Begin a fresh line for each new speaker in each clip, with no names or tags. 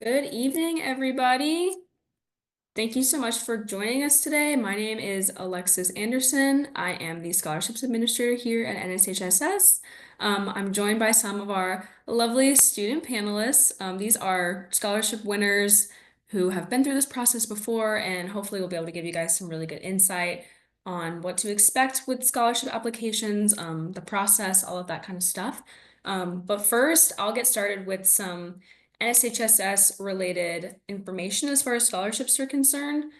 Good evening, everybody. Thank you so much for joining us today. My name is Alexis Anderson. I am the Scholarships Administrator here at NSHSS. I'm joined by some of our lovely student panelists. These are scholarship winners who have been through this process before, and hopefully we'll be able to give you guys some really good insight on what to expect with scholarship applications, the process, all of that kind of stuff. But first, I'll get started with some NSHSS related information as far as scholarships are concerned.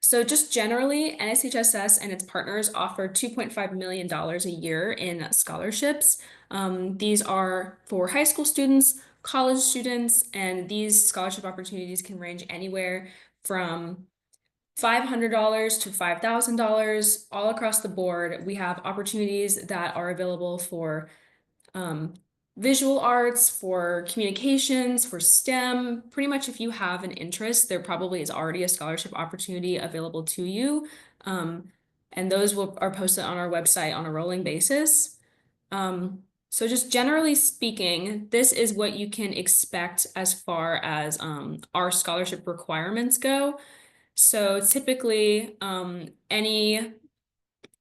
So just generally, NSHSS and its partners offer $2.5 million a year in scholarships. These are for high school students, college students, and these scholarship opportunities can range anywhere from $500 to $5,000 all across the board. We have opportunities that are available for um, visual arts, for communications, for STEM. Pretty much if you have an interest, there probably is already a scholarship opportunity available to you. And those are posted on our website on a rolling basis. So just generally speaking, this is what you can expect as far as our scholarship requirements go. So typically, any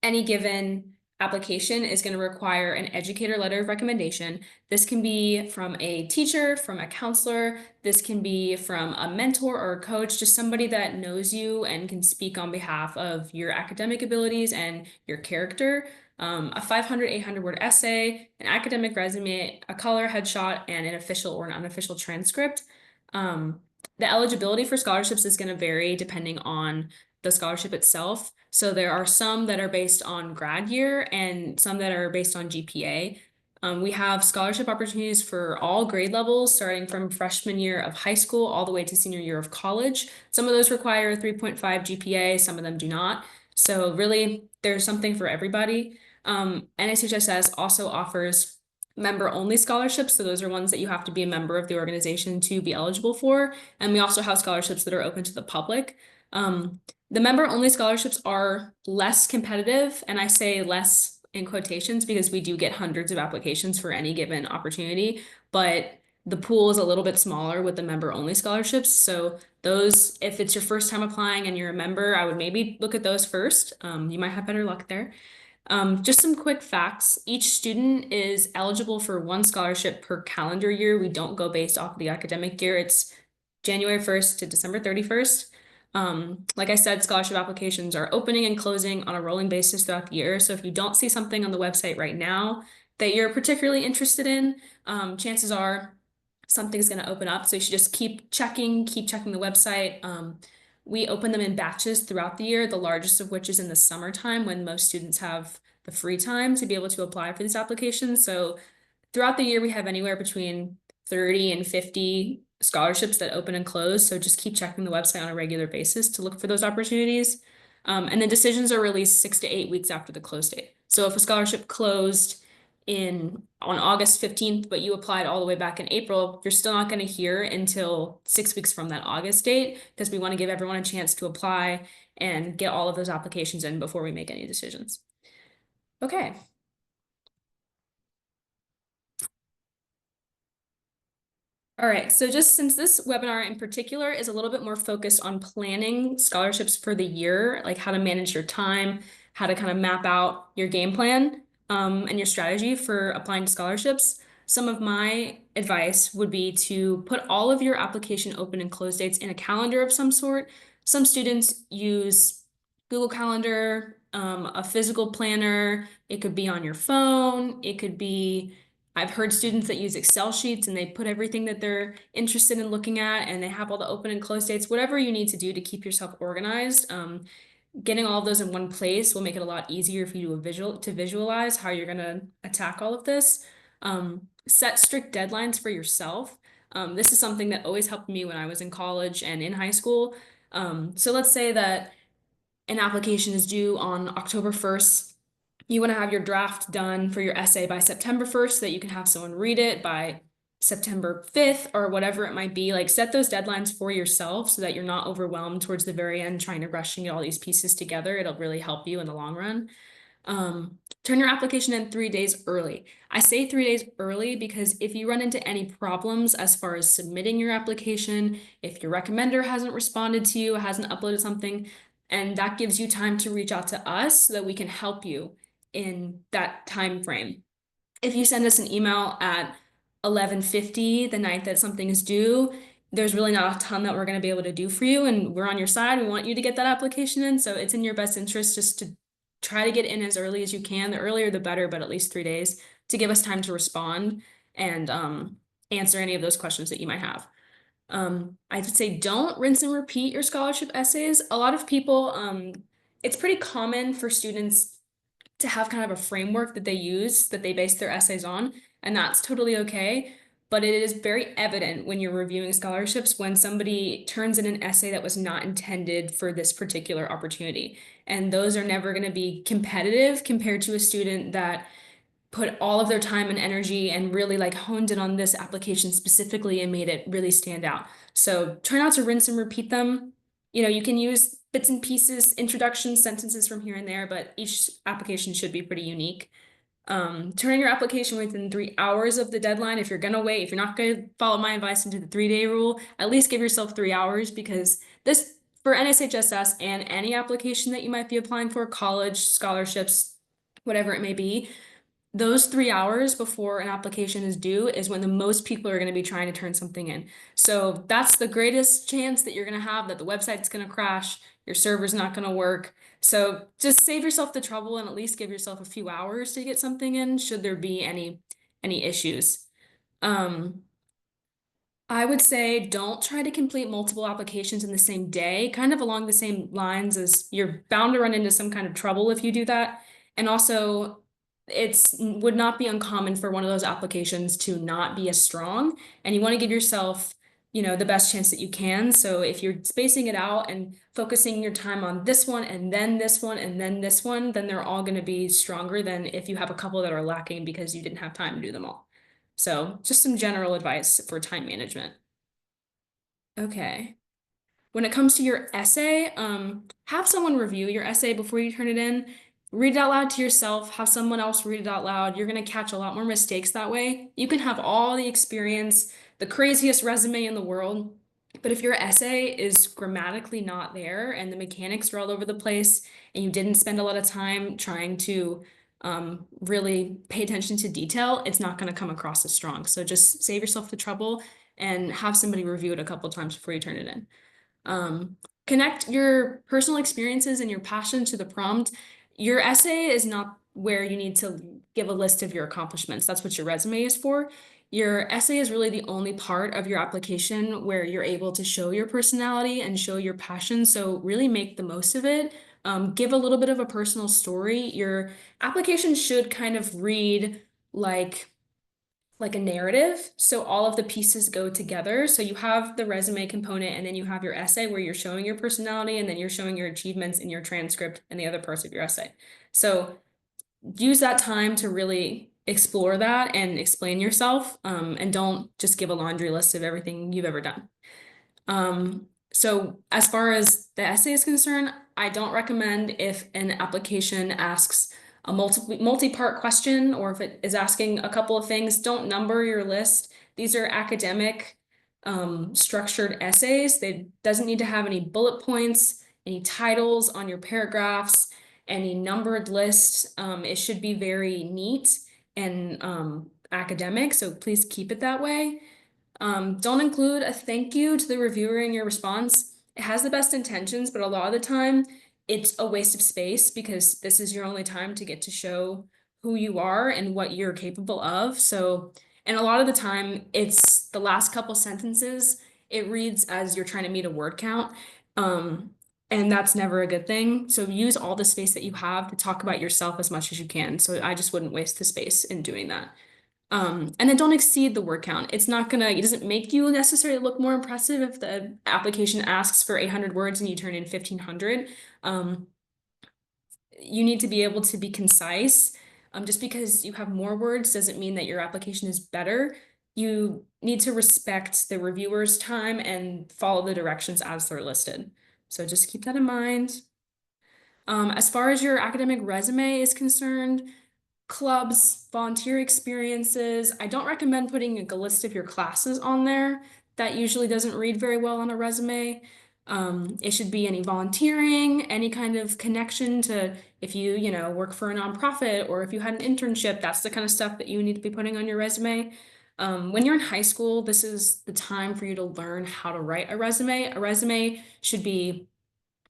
given application is going to require an educator letter of recommendation. This can be from a teacher, from a counselor. This can be from a mentor or a coach, just somebody that knows you and can speak on behalf of your academic abilities and your character. A 500, 800 word essay, an academic resume, a color headshot, and an official or an unofficial transcript. The eligibility for scholarships is going to vary depending on the scholarship itself. So there are some that are based on grad year and some that are based on GPA. We have scholarship opportunities for all grade levels, starting from freshman year of high school all the way to senior year of college. Some of those require a 3.5 GPA, some of them do not. So really, there's something for everybody. NSHSS also offers member-only scholarships. So those are ones that you have to be a member of the organization to be eligible for. And we also have scholarships that are open to the public. The member-only scholarships are less competitive, and I say less in quotations because we do get hundreds of applications for any given opportunity, but the pool is a little bit smaller with the member-only scholarships. So those, if it's your first time applying and you're a member, I would maybe look at those first. You might have better luck there. Just some quick facts. Each student is eligible for one scholarship per calendar year. We don't go based off of the academic year. It's January 1st to December 31st. Like I said, scholarship applications are opening and closing on a rolling basis throughout the year. So if you don't see something on the website right now that you're particularly interested in, chances are something's going to open up. So you should just keep checking the website. We open them in batches throughout the year, the largest of which is in the summertime when most students have the free time to be able to apply for these applications. So throughout the year, we have anywhere between 30 and 50 scholarships that open and close. So just keep checking the website on a regular basis to look for those opportunities. And then decisions are released 6 to 8 weeks after the close date. So if a scholarship closed on August 15th, but you applied all the way back in April, you're still not going to hear until 6 weeks from that August date because we want to give everyone a chance to apply and get all of those applications in before we make any decisions. Okay. All right, so just since this webinar in particular is a little bit more focused on planning scholarships for the year, like how to manage your time, how to kind of map out your game plan and your strategy for applying to scholarships, some of my advice would be to put all of your application open and close dates in a calendar of some sort. Some students use Google Calendar, a physical planner. It could be on your phone. It could be I've heard students that use Excel sheets and they put everything that they're interested in looking at and they have all the open and close dates, whatever you need to do to keep yourself organized. Getting all of those in one place will make it a lot easier for you to visualize how you're going to attack all of this. Set strict deadlines for yourself. This is something that always helped me when I was in college and in high school. So let's say that an application is due on October 1st. You want to have your draft done for your essay by September 1st so that you can have someone read it by September 5th or whatever it might be. Like set those deadlines for yourself so that you're not overwhelmed towards the very end trying to rush and get all these pieces together. It'll really help you in the long run. turn your application in 3 days early. I say 3 days early because if you run into any problems as far as submitting your application, if your recommender hasn't responded to you, hasn't uploaded something, and that gives you time to reach out to us so that we can help you in that time frame. If you send us an email at 11:50 the night that something is due, there's really not a ton that we're going to be able to do for you, and we're on your side. We want you to get that application in, so it's in your best interest just to try to get in as early as you can. The earlier the better, but at least 3 days to give us time to respond and answer any of those questions that you might have. I would say don't rinse and repeat your scholarship essays. A lot of people, it's pretty common for students to have kind of a framework that they use that they base their essays on, and that's totally okay. But it is very evident when you're reviewing scholarships when somebody turns in an essay that was not intended for this particular opportunity. And those are never going to be competitive compared to a student that put all of their time and energy and really like honed in on this application specifically and made it really stand out. So try not to rinse and repeat them. You know, you can use bits and pieces, introductions, sentences from here and there, but each application should be pretty unique. Turn in your application within 3 hours of the deadline. If you're gonna wait, if you're not gonna follow my advice and do the 3-day rule, at least give yourself 3 hours because this for NSHSS and any application that you might be applying for, college, scholarships, whatever it may be, those 3 hours before an application is due is when the most people are going to be trying to turn something in. So that's the greatest chance that you're going to have that the website's going to crash, your server's not going to work. So just save yourself the trouble and at least give yourself a few hours to get something in should there be any issues. I would say don't try to complete multiple applications in the same day, kind of along the same lines as you're bound to run into some kind of trouble if you do that. And also, it's would not be uncommon for one of those applications to not be as strong, and you want to give yourself, the best chance that you can. So if you're spacing it out and focusing your time on this one and then this one and then this one, then they're all going to be stronger than if you have a couple that are lacking because you didn't have time to do them all. So just some general advice for time management. Okay. When it comes to your essay, have someone review your essay before you turn it in. Read it out loud to yourself, have someone else read it out loud. You're going to catch a lot more mistakes that way. You can have all the experience, the craziest resume in the world, but if your essay is grammatically not there and the mechanics are all over the place and you didn't spend a lot of time trying to really pay attention to detail, it's not going to come across as strong. So just save yourself the trouble and have somebody review it a couple times before you turn it in. Connect your personal experiences and your passion to the prompt. Your essay is not where you need to give a list of your accomplishments. That's what your resume is for. Your essay is really the only part of your application where you're able to show your personality and show your passion. So really make the most of it. Give a little bit of a personal story. Your application should kind of read like a narrative. So all of the pieces go together. So you have the resume component and then you have your essay where you're showing your personality and then you're showing your achievements in your transcript and the other parts of your essay. So use that time to really explore that and explain yourself, and don't just give a laundry list of everything you've ever done. So as far as the essay is concerned, I don't recommend if an application asks a multi-part question or if it is asking a couple of things, don't number your list. These are academic structured essays. They doesn't need to have any bullet points, any titles on your paragraphs, any numbered lists. It should be very neat and academic, so please keep it that way. Don't include a thank you to the reviewer in your response. It has the best intentions, but a lot of the time it's a waste of space because this is your only time to get to show who you are and what you're capable of. So, and a lot of the time it's the last couple sentences, it reads as you're trying to meet a word count. And that's never a good thing. So use all the space that you have to talk about yourself as much as you can. So I just wouldn't waste the space in doing that. And then don't exceed the word count. It doesn't make you necessarily look more impressive if the application asks for 800 words and you turn in 1,500. You need to be able to be concise. Just because you have more words doesn't mean that your application is better. You need to respect the reviewer's time and follow the directions as they're listed. So just keep that in mind. As far as your academic resume is concerned, clubs, volunteer experiences. I don't recommend putting like a list of your classes on there. That usually doesn't read very well on a resume. It should be any volunteering, any kind of connection to if you know, work for a nonprofit or if you had an internship, that's the kind of stuff that you need to be putting on your resume. When you're in high school, this is the time for you to learn how to write a resume. A resume should be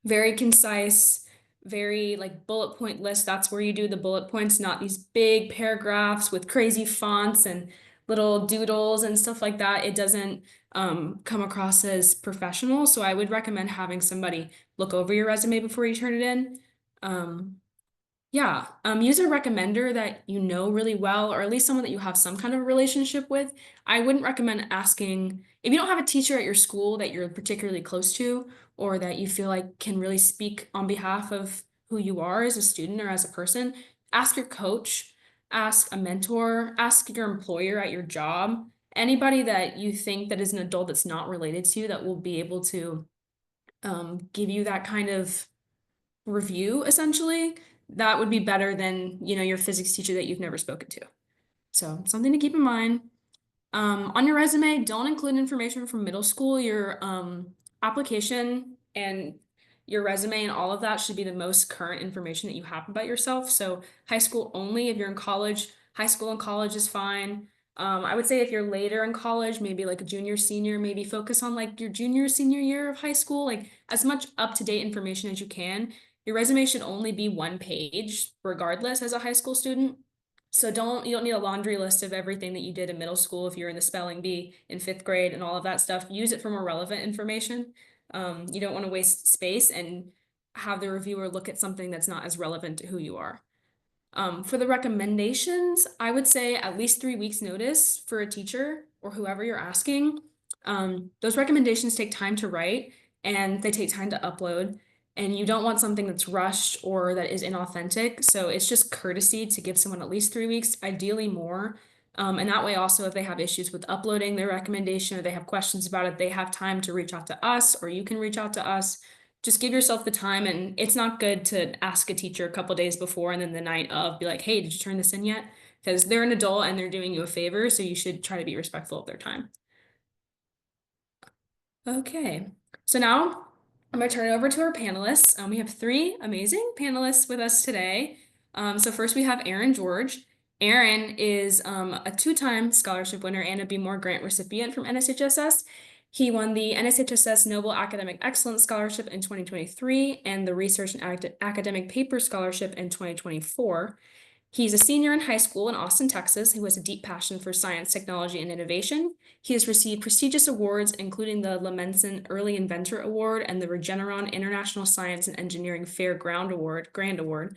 very concise, very like bullet point list. That's where you do the bullet points, not these big paragraphs with crazy fonts and little doodles and stuff like that. It doesn't come across as professional. So I would recommend having somebody look over your resume before you turn it in. Um, yeah, use a recommender that you know really well, or at least someone that you have some kind of relationship with. I wouldn't recommend asking if you don't have a teacher at your school that you're particularly close to, or that you feel like can really speak on behalf of who you are as a student or as a person. Ask your coach, ask a mentor, ask your employer at your job, anybody that you think that is an adult that's not related to you that will be able to give you that kind of review essentially. That would be better than, you know, your physics teacher that you've never spoken to. So something to keep in mind. On your resume, don't include information from middle school. Your application and your resume and all of that should be the most current information that you have about yourself. So high school only. If you're in college, high school and college is fine. I would say if you're later in college, maybe like a junior, senior, maybe focus on like your junior, senior year of high school, like as much up-to-date information as you can. Your resume should only be one page, regardless, as a high school student. So you don't need a laundry list of everything that you did in middle school if you're in the spelling bee in 5th grade and all of that stuff. Use it for more relevant information. You don't want to waste space and have the reviewer look at something that's not as relevant to who you are. For the recommendations, I would say at least 3 weeks notice for a teacher or whoever you're asking. Those recommendations take time to write and they take time to upload. And you don't want something that's rushed or that is inauthentic. So it's just courtesy to give someone at least 3 weeks, ideally more. And that way also, if they have issues with uploading their recommendation or they have questions about it, they have time to reach out to us or you can reach out to us. Just give yourself the time, and it's not good to ask a teacher a couple days before and then the night of be like, hey, did you turn this in yet? Because they're an adult and they're doing you a favor, so you should try to be respectful of their time. Okay, so now I'm gonna turn it over to our panelists. We have 3 amazing panelists with us today. So first we have Aaron George. Aaron is a 2-time scholarship winner and a Be More grant recipient from NSHSS. He won the NSHSS Noble Academic Excellence Scholarship in 2023 and the Research and Academic Paper Scholarship in 2024. He's a senior in high school in Austin, Texas, who has a deep passion for science, technology, and innovation. He has received prestigious awards, including the Lemenson Early Inventor Award and the Regeneron International Science and Engineering Fair Grand Award.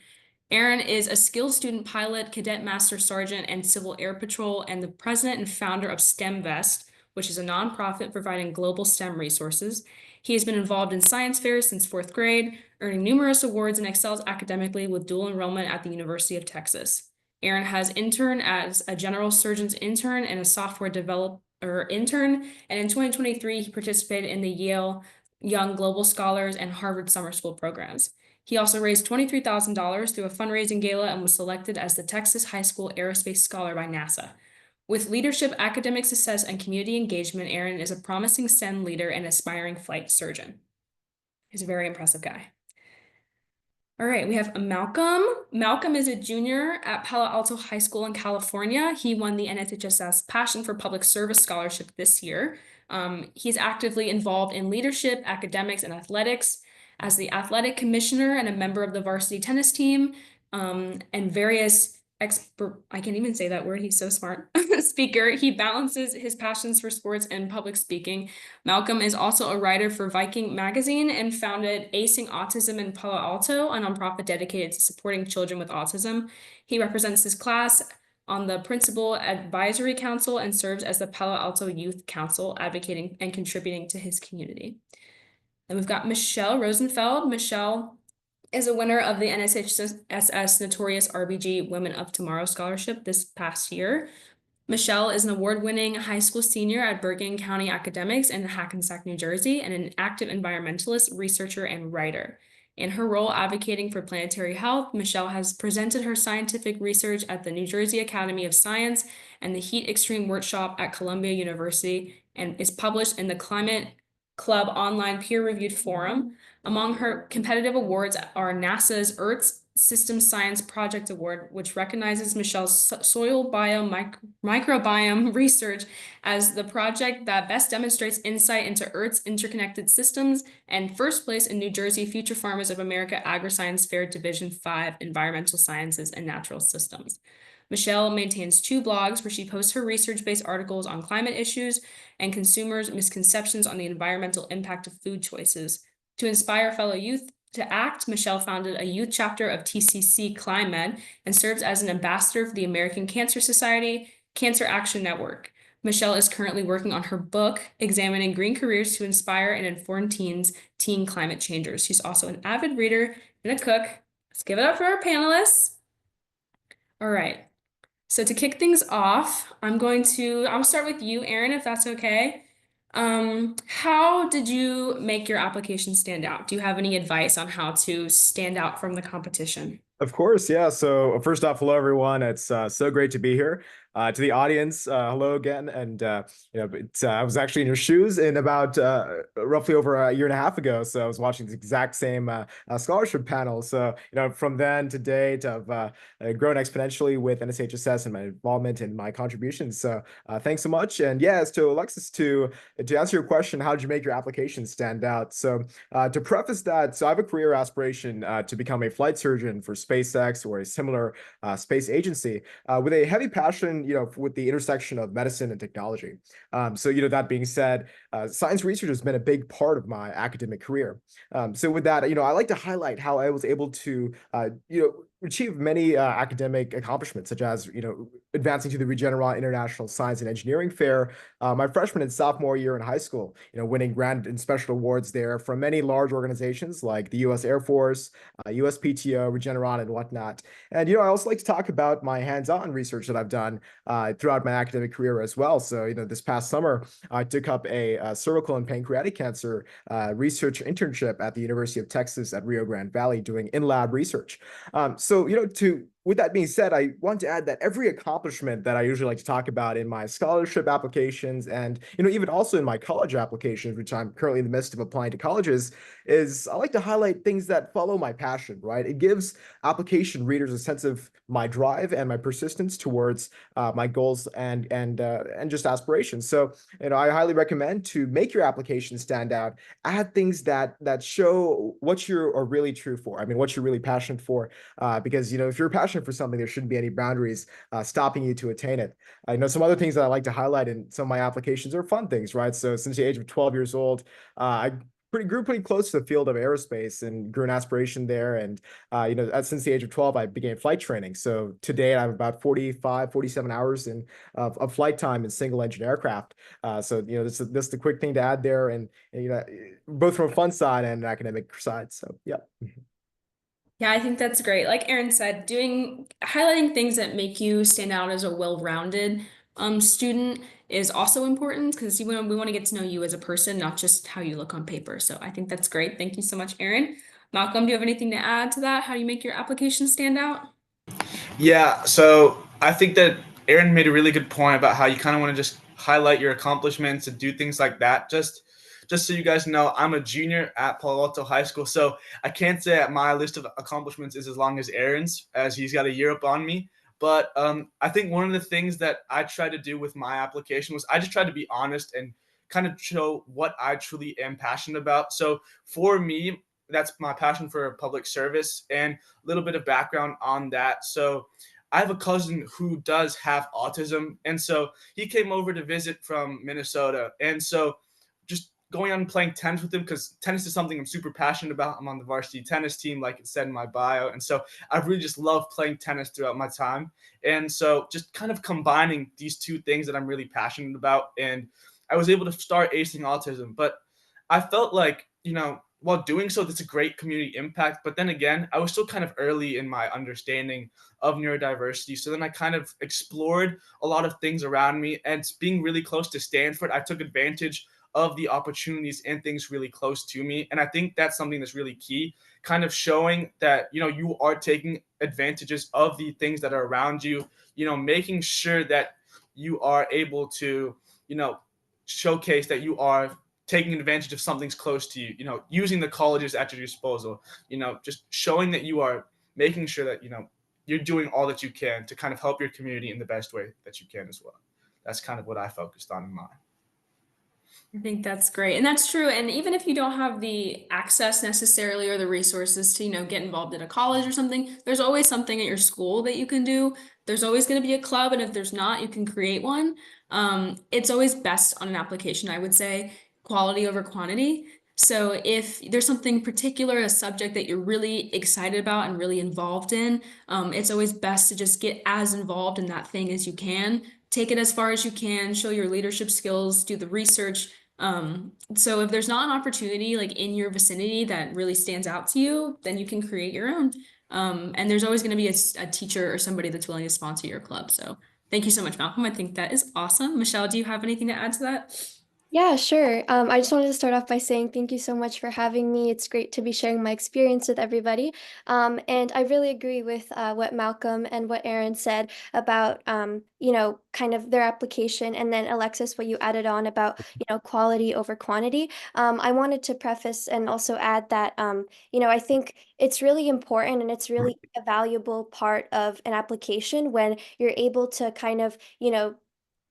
Aaron is a skilled student pilot, cadet master sergeant, and Civil Air Patrol, and the president and founder of STEMVest, which is a nonprofit providing global STEM resources. He has been involved in science fairs since 4th grade, earning numerous awards and excels academically with dual enrollment at the University of Texas. Aaron has interned as a general surgeon's intern and a software developer intern, and in 2023, he participated in the Yale Young Global Scholars and Harvard Summer School programs. He also raised $23,000 through a fundraising gala and was selected as the Texas High School Aerospace Scholar by NASA. With leadership, academic success, and community engagement, Aaron is a promising STEM leader and aspiring flight surgeon. He's a very impressive guy. All right, we have Malcolm. Malcolm is a junior at Palo Alto High School in California. He won the NSHSS Passion for Public Service Scholarship this year. He's actively involved in leadership, academics, and athletics. As the athletic commissioner and a member of the varsity tennis team, and various I can't even say that word, he's so smart, speaker. He balances his passions for sports and public speaking. Malcolm is also a writer for Viking Magazine and founded Acing Autism in Palo Alto, a nonprofit dedicated to supporting children with autism. He represents his class on the Principal Advisory Council and serves as the Palo Alto Youth Council, advocating and contributing to his community. And we've got Michelle Rosenfeld. Michelle is a winner of the NSHSS Notorious RBG Women of Tomorrow Scholarship this past year. Michelle is an award-winning high school senior at Bergen County Academics in Hackensack, New Jersey, and an active environmentalist, researcher, and writer. In her role advocating for planetary health, Michelle has presented her scientific research at the New Jersey Academy of Science and the Heat Extreme Workshop at Columbia University and is published in the Climate Club online peer-reviewed forum. Among her competitive awards are NASA's Earth System Science Project Award, which recognizes Michelle's soil microbiome research as the project that best demonstrates insight into Earth's interconnected systems, and first place in New Jersey Future Farmers of America AgriScience Fair Division 5 Environmental Sciences and Natural Systems. Michelle maintains 2 blogs where she posts her research-based articles on climate issues and consumers' misconceptions on the environmental impact of food choices. To inspire fellow youth to act, Michelle founded a youth chapter of TCC Climate and serves as an ambassador for the American Cancer Society Cancer Action Network. Michelle is currently working on her book, Examining Green Careers to Inspire and Inform Teens, Teen Climate Changers. She's also an avid reader and a cook. Let's give it up for our panelists. All right. So to kick things off, I'll start with you, Erin, if that's okay. How did you make your application stand out? Do you have any advice on how to stand out from the competition?
Of course, yeah. So first off, hello everyone. It's so great to be here. To the audience, hello again. And I was actually in your shoes in about roughly over a year and a half ago. So I was watching the exact same scholarship panel. So from then to date, I've grown exponentially with NSHSS and my involvement and my contributions. So thanks so much. And yes, to Alexis, to answer your question, how did you make your application stand out? So to preface that, so I have a career aspiration to become a flight surgeon for SpaceX or a similar space agency with a heavy passion, with the intersection of medicine and technology. So, that being said, science research has been a big part of my academic career. So with that, I like to highlight how I was able to, achieve many academic accomplishments, such as, advancing to the Regeneron International Science and Engineering Fair my freshman and sophomore year in high school, winning grant and special awards there from many large organizations like the U.S. Air Force, USPTO, Regeneron, and whatnot. And, I also like to talk about my hands-on research that I've done throughout my academic career as well. So, this past summer, I took up a cervical and pancreatic cancer research internship at the University of Texas at Rio Grande Valley doing in-lab research. So, with that being said, I want to add that every accomplishment that I usually like to talk about in my scholarship applications and, even also in my college applications, which I'm currently in the midst of applying to colleges, is I like to highlight things that follow my passion, right? It gives application readers a sense of my drive and my persistence towards my goals and just aspirations. So, I highly recommend to make your application stand out, add things that show what you are really true for. I mean, what you're really passionate for, because, if you're passionate for something, there shouldn't be any boundaries stopping you to attain it. I know some other things that I like to highlight in some of my applications are fun things, right? So since the age of 12 years old, I grew pretty close to the field of aerospace and grew an aspiration there. And, since the age of 12, I began flight training. So today I have about 45, 47 hours of flight time in single engine aircraft. So, this is the quick thing to add there. And, both from a fun side and an academic side. So, yeah.
Yeah, I think that's great. Like Erin said, highlighting things that make you stand out as a well-rounded student is also important because we want to get to know you as a person, not just how you look on paper. So I think that's great. Thank you so much, Erin. Malcolm, do you have anything to add to that? How do you make your application stand out?
Yeah, so I think that Aaron made a really good point about how you kind of want to just highlight your accomplishments and do things like that. Just so you guys know, I'm a junior at Palo Alto High School, so I can't say that my list of accomplishments is as long as Aaron's, as he's got a year up on me. But I think one of the things that I tried to do with my application was I just tried to be honest and kind of show what I truly am passionate about. So for me, that's my passion for public service and a little bit of background on that. So I have a cousin who does have autism, and so he came over to visit from Minnesota. And so just going on and playing tennis with him, because tennis is something I'm super passionate about. I'm on the varsity tennis team, like it said in my bio. And so I really just love playing tennis throughout my time. And so just kind of combining these two things that I'm really passionate about. And I was able to start acing autism. But I felt like, while doing so, that's a great community impact. But then again, I was still kind of early in my understanding of neurodiversity. So then I kind of explored a lot of things around me. And being really close to Stanford, I took advantage of the opportunities and things really close to me. And I think that's something that's really key, kind of showing that, you are taking advantages of the things that are around you, making sure that you are able to, showcase that you are taking advantage of something's close to you, using the colleges at your disposal, just showing that you are making sure that, you're doing all that you can to kind of help your community in the best way that you can as well. That's kind of what I focused on in mine.
I think that's great. And that's true. And even if you don't have the access necessarily or the resources to, get involved in a college or something, there's always something at your school that you can do. There's always going to be a club. And if there's not, you can create one. It's always best on an application, I would say, quality over quantity. So if there's something particular, a subject that you're really excited about and really involved in, it's always best to just get as involved in that thing as you can. Take it as far as you can, show your leadership skills, do the research. So if there's not an opportunity like in your vicinity that really stands out to you, then you can create your own. And there's always going to be a teacher or somebody that's willing to sponsor your club. So thank you so much, Malcolm. I think that is awesome. Michelle, do you have anything to add to that?
Yeah, sure. I just wanted to start off by saying thank you so much for having me. It's great to be sharing my experience with everybody. And I really agree with what Malcolm and what Aaron said about, kind of their application. And then Alexis, what you added on about, quality over quantity. I wanted to preface and also add that, I think it's really important and it's really a valuable part of an application when you're able to kind of,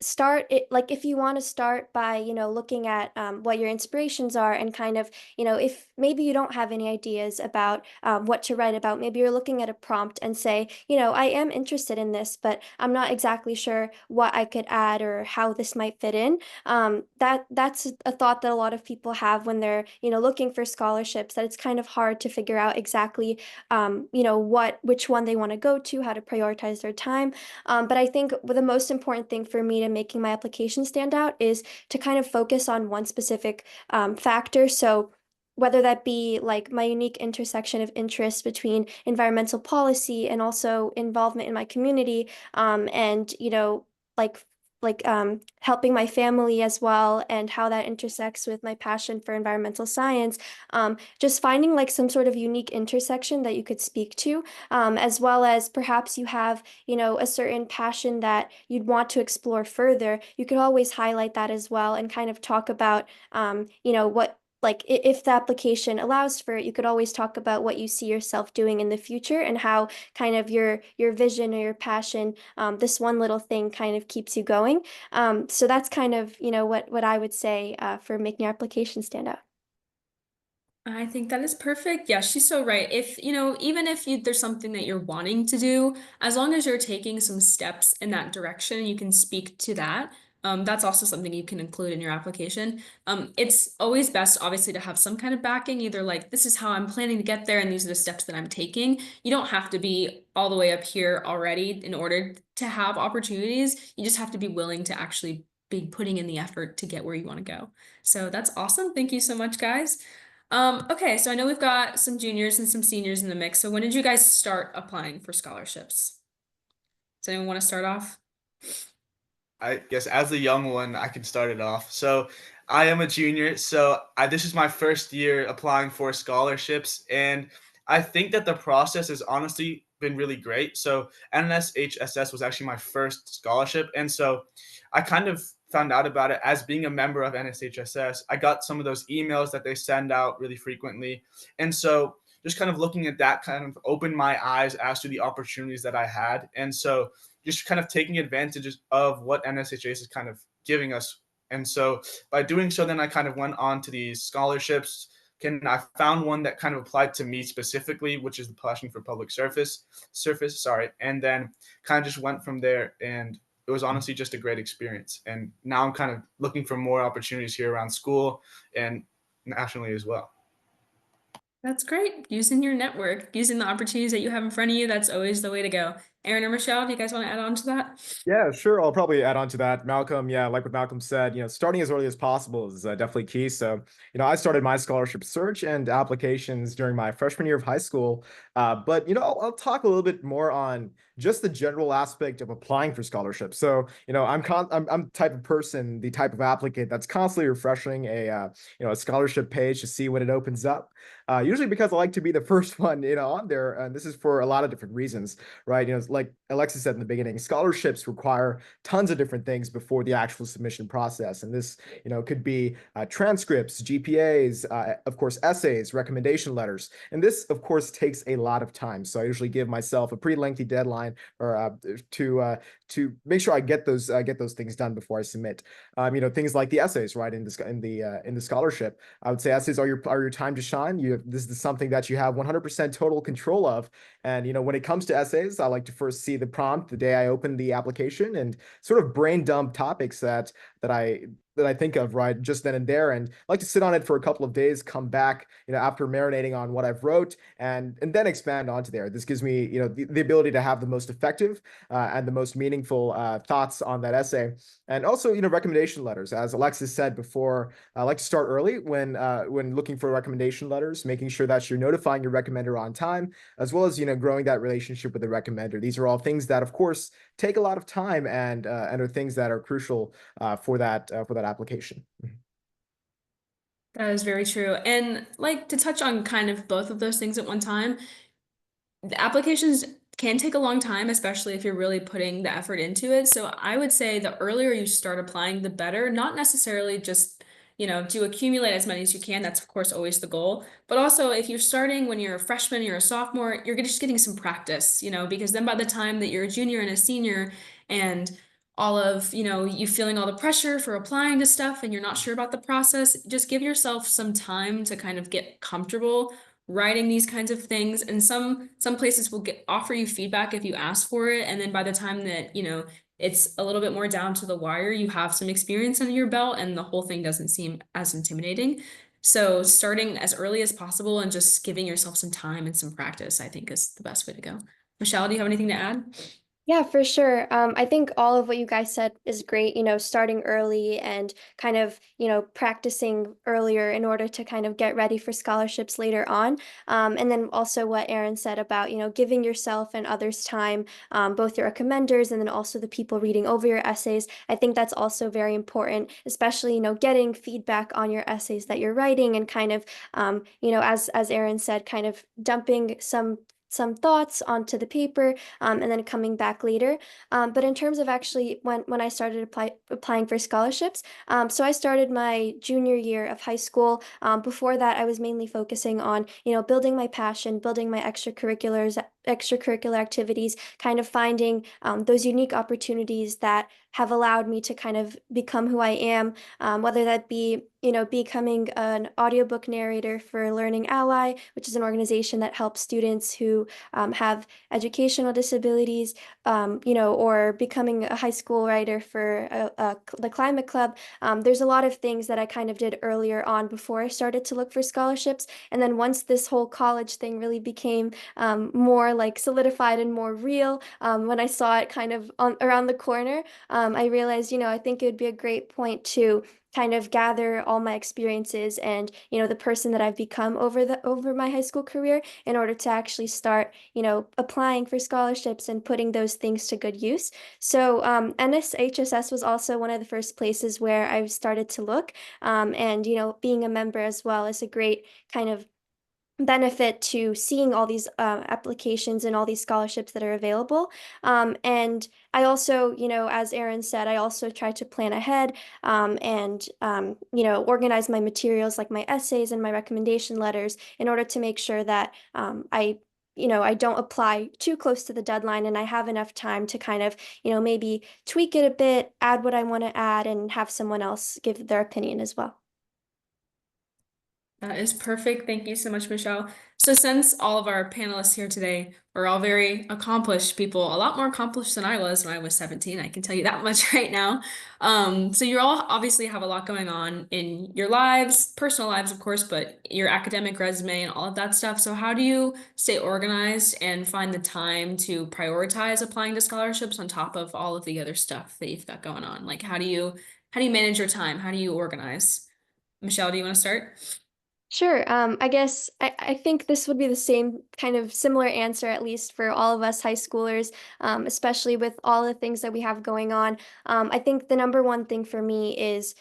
start it, like if you want to start by looking at what your inspirations are, and kind of if maybe you don't have any ideas about what to write about, maybe you're looking at a prompt and say, I am interested in this, but I'm not exactly sure what I could add or how this might fit in. That's a thought that a lot of people have when they're looking for scholarships, that it's kind of hard to figure out exactly which one they want to go to, how to prioritize their time. But I think the most important thing for me to making my application stand out is to kind of focus on one specific factor. So whether that be like my unique intersection of interest between environmental policy and also involvement in my community, and like helping my family as well, and how that intersects with my passion for environmental science. Just finding like some sort of unique intersection that you could speak to, as well as perhaps you have, a certain passion that you'd want to explore further. You could always highlight that as well and kind of talk about, what, like if the application allows for it, you could always talk about what you see yourself doing in the future, and how kind of your vision or your passion, this one little thing kind of keeps you going. So that's kind of, what I would say for making your application stand out.
I think that is perfect. Yeah, she's so right. If, even if there's something that you're wanting to do, as long as you're taking some steps in that direction, you can speak to that. That's also something you can include in your application. It's always best, obviously, to have some kind of backing, either like, this is how I'm planning to get there, and these are the steps that I'm taking. You don't have to be all the way up here already in order to have opportunities. You just have to be willing to actually be putting in the effort to get where you want to go. So that's awesome. Thank you so much, guys. Okay, so I know we've got some juniors and some seniors in the mix. So when did you guys start applying for scholarships? Does anyone want to start off?
I guess as a young one, I can start it off. So I am a junior. So this is my first year applying for scholarships. And I think that the process has honestly been really great. So NSHSS was actually my first scholarship. And so I kind of found out about it as being a member of NSHSS. I got some of those emails that they send out really frequently. And so just kind of looking at that kind of opened my eyes as to the opportunities that I had. And so just kind of taking advantage of what NSHS is kind of giving us. And so by doing so, then I kind of went on to these scholarships. I found one that kind of applied to me specifically, which is the Passion for Public Service, and then kind of just went from there. And it was honestly just a great experience. And now I'm kind of looking for more opportunities here around school and nationally as well.
That's great. Using your network, using the opportunities that you have in front of you, that's always the way to go. Aaron or Michelle, do you guys want to add on to that?
Yeah, sure. I'll probably add on to that. Malcolm, yeah, like what Malcolm said, starting as early as possible is definitely key. So, I started my scholarship search and applications during my freshman year of high school. But, I'll talk a little bit more on just the general aspect of applying for scholarships. So, I'm the type of person, the type of applicant that's constantly refreshing a scholarship page to see when it opens up. Usually because I like to be the first one, on there. And this is for a lot of different reasons, right? Like Alexis said in the beginning, scholarships require tons of different things before the actual submission process. And this, could be transcripts, GPAs, of course, essays, recommendation letters. And this, of course, takes a lot of time. So I usually give myself a pretty lengthy deadline or to make sure I get those things done before I submit. Things like the essays, right? In the scholarship, I would say essays are your time to shine. This is something that you have 100% total control of. And when it comes to essays, I like to first see the prompt the day I open the application and sort of brain dump topics that I think of right just then and there, and I like to sit on it for a couple of days, come back, after marinating on what I've wrote, and then expand onto there. This gives me, the ability to have the most effective and the most meaningful thoughts on that essay, and also, recommendation letters. As Alexis said before, I like to start early when looking for recommendation letters, making sure that you're notifying your recommender on time, as well as growing that relationship with the recommender. These are all things that, of course, take a lot of time and are things that are crucial for that application.
That is very true. And like to touch on kind of both of those things at one time, the applications can take a long time, especially if you're really putting the effort into it. So I would say the earlier you start applying, the better. Not necessarily just, to accumulate as many as you can. That's of course always the goal. But also if you're starting when you're a freshman, you're a sophomore, you're just getting some practice, because then by the time that you're a junior and a senior and all of, you feeling all the pressure for applying to stuff and you're not sure about the process, just give yourself some time to kind of get comfortable writing these kinds of things. And some places will offer you feedback if you ask for it, and then by the time that it's a little bit more down to the wire, you have some experience under your belt and the whole thing doesn't seem as intimidating. So starting as early as possible and just giving yourself some time and some practice, I think, is the best way to go. Michelle, do you have anything to add?
Yeah, for sure. I think all of what you guys said is great, starting early and kind of, practicing earlier in order to kind of get ready for scholarships later on. And then also what Aaron said about, giving yourself and others time, both your recommenders and then also the people reading over your essays. I think that's also very important, especially, getting feedback on your essays that you're writing and kind of, as Aaron said, kind of dumping some thoughts onto the paper and then coming back later. But in terms of actually when I started applying for scholarships, so I started my junior year of high school. Before that, I was mainly focusing on, building my passion, building my extracurricular activities, kind of finding those unique opportunities that have allowed me to kind of become who I am, whether that be, becoming an audiobook narrator for Learning Ally, which is an organization that helps students who have educational disabilities, or becoming a high school writer for the Climate Club. There's a lot of things that I kind of did earlier on before I started to look for scholarships. And then once this whole college thing really became more like solidified and more real, when I saw it kind of around the corner, I realized, I think it would be a great point to kind of gather all my experiences and, the person that I've become over my high school career in order to actually start, applying for scholarships and putting those things to good use. So NSHSS was also one of the first places where I started to look, and, being a member as well is a great kind of benefit to seeing all these applications and all these scholarships that are available. And I also, as Aaron said, I also try to plan ahead, and, organize my materials like my essays and my recommendation letters in order to make sure that I don't apply too close to the deadline and I have enough time to kind of, maybe tweak it a bit, add what I want to add, and have someone else give their opinion as well.
That is perfect. Thank you so much, Michelle. So since all of our panelists here today are all very accomplished people, a lot more accomplished than I was when I was 17, I can tell you that much right now. So you all obviously have a lot going on in your lives, personal lives, of course, but your academic resume and all of that stuff. So how do you stay organized and find the time to prioritize applying to scholarships on top of all of the other stuff that you've got going on? Like how do you manage your time? How do you organize? Michelle, do you want to start?
Sure. I guess I think this would be the same kind of similar answer, at least for all of us high schoolers, especially with all the things that we have going on. I think the number one thing for me is,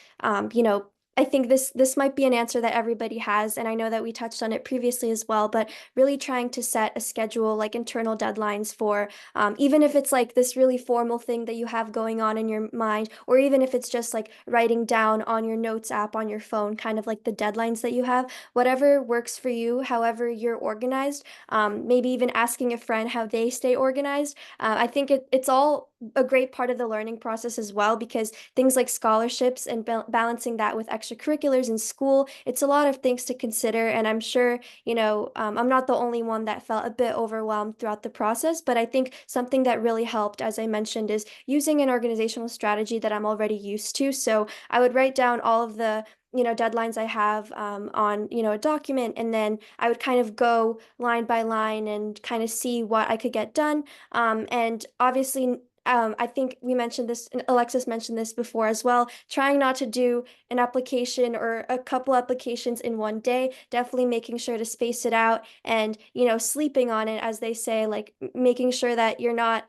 I think this might be an answer that everybody has, and I know that we touched on it previously as well, but really trying to set a schedule, like internal deadlines for, even if it's like this really formal thing that you have going on in your mind, or even if it's just like writing down on your notes app on your phone, kind of like the deadlines that you have, whatever works for you, however you're organized, maybe even asking a friend how they stay organized. I think it's all a great part of the learning process as well, because things like scholarships and balancing that with extracurriculars in school, it's a lot of things to consider. And I'm sure, I'm not the only one that felt a bit overwhelmed throughout the process, but I think something that really helped, as I mentioned, is using an organizational strategy that I'm already used to. So I would write down all of the deadlines I have on a document, and then I would kind of go line by line and kind of see what I could get done. And obviously, I think we mentioned this, and Alexis mentioned this before as well, trying not to do an application or a couple applications in one day, definitely making sure to space it out, and sleeping on it, as they say, like making sure that you're not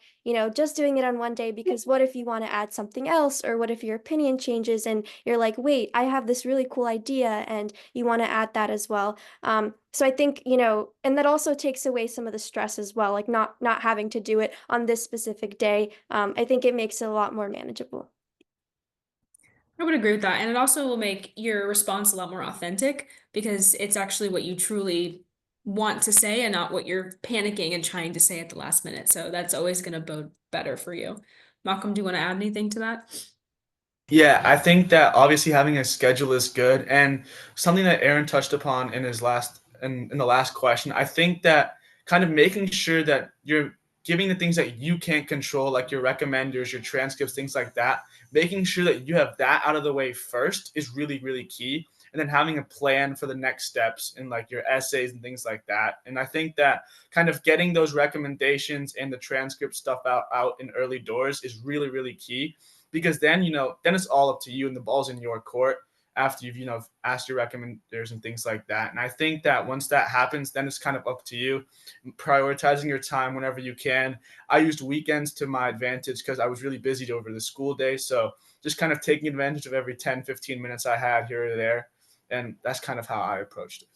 just doing it on one day, because what if you want to add something else, or what if your opinion changes and you're like, wait, I have this really cool idea, and you want to add that as well. So I think, and that also takes away some of the stress as well, like not having to do it on this specific day. I think it makes it a lot more manageable.
I would agree with that. And it also will make your response a lot more authentic because it's actually what you truly want to say and not what you're panicking and trying to say at the last minute. So that's always going to bode better for you. Malcolm, do you want to add anything to that?
Yeah, I think that obviously having a schedule is good, and something that Aaron touched upon in his last in the last question. I think that kind of making sure that you're giving the things that you can't control, like your recommenders, your transcripts, things like that. Making sure that you have that out of the way first is really, really key. And then having a plan for the next steps in like your essays and things like that. And I think that kind of getting those recommendations and the transcript stuff out in early doors is really, really key, because then then it's all up to you and the ball's in your court after you've asked your recommenders and things like that. And I think that once that happens, then it's kind of up to you prioritizing your time whenever you can. I used weekends to my advantage because I was really busy over the school day, so just kind of taking advantage of every 10-15 minutes I had here or there, and that's kind of how I approached it.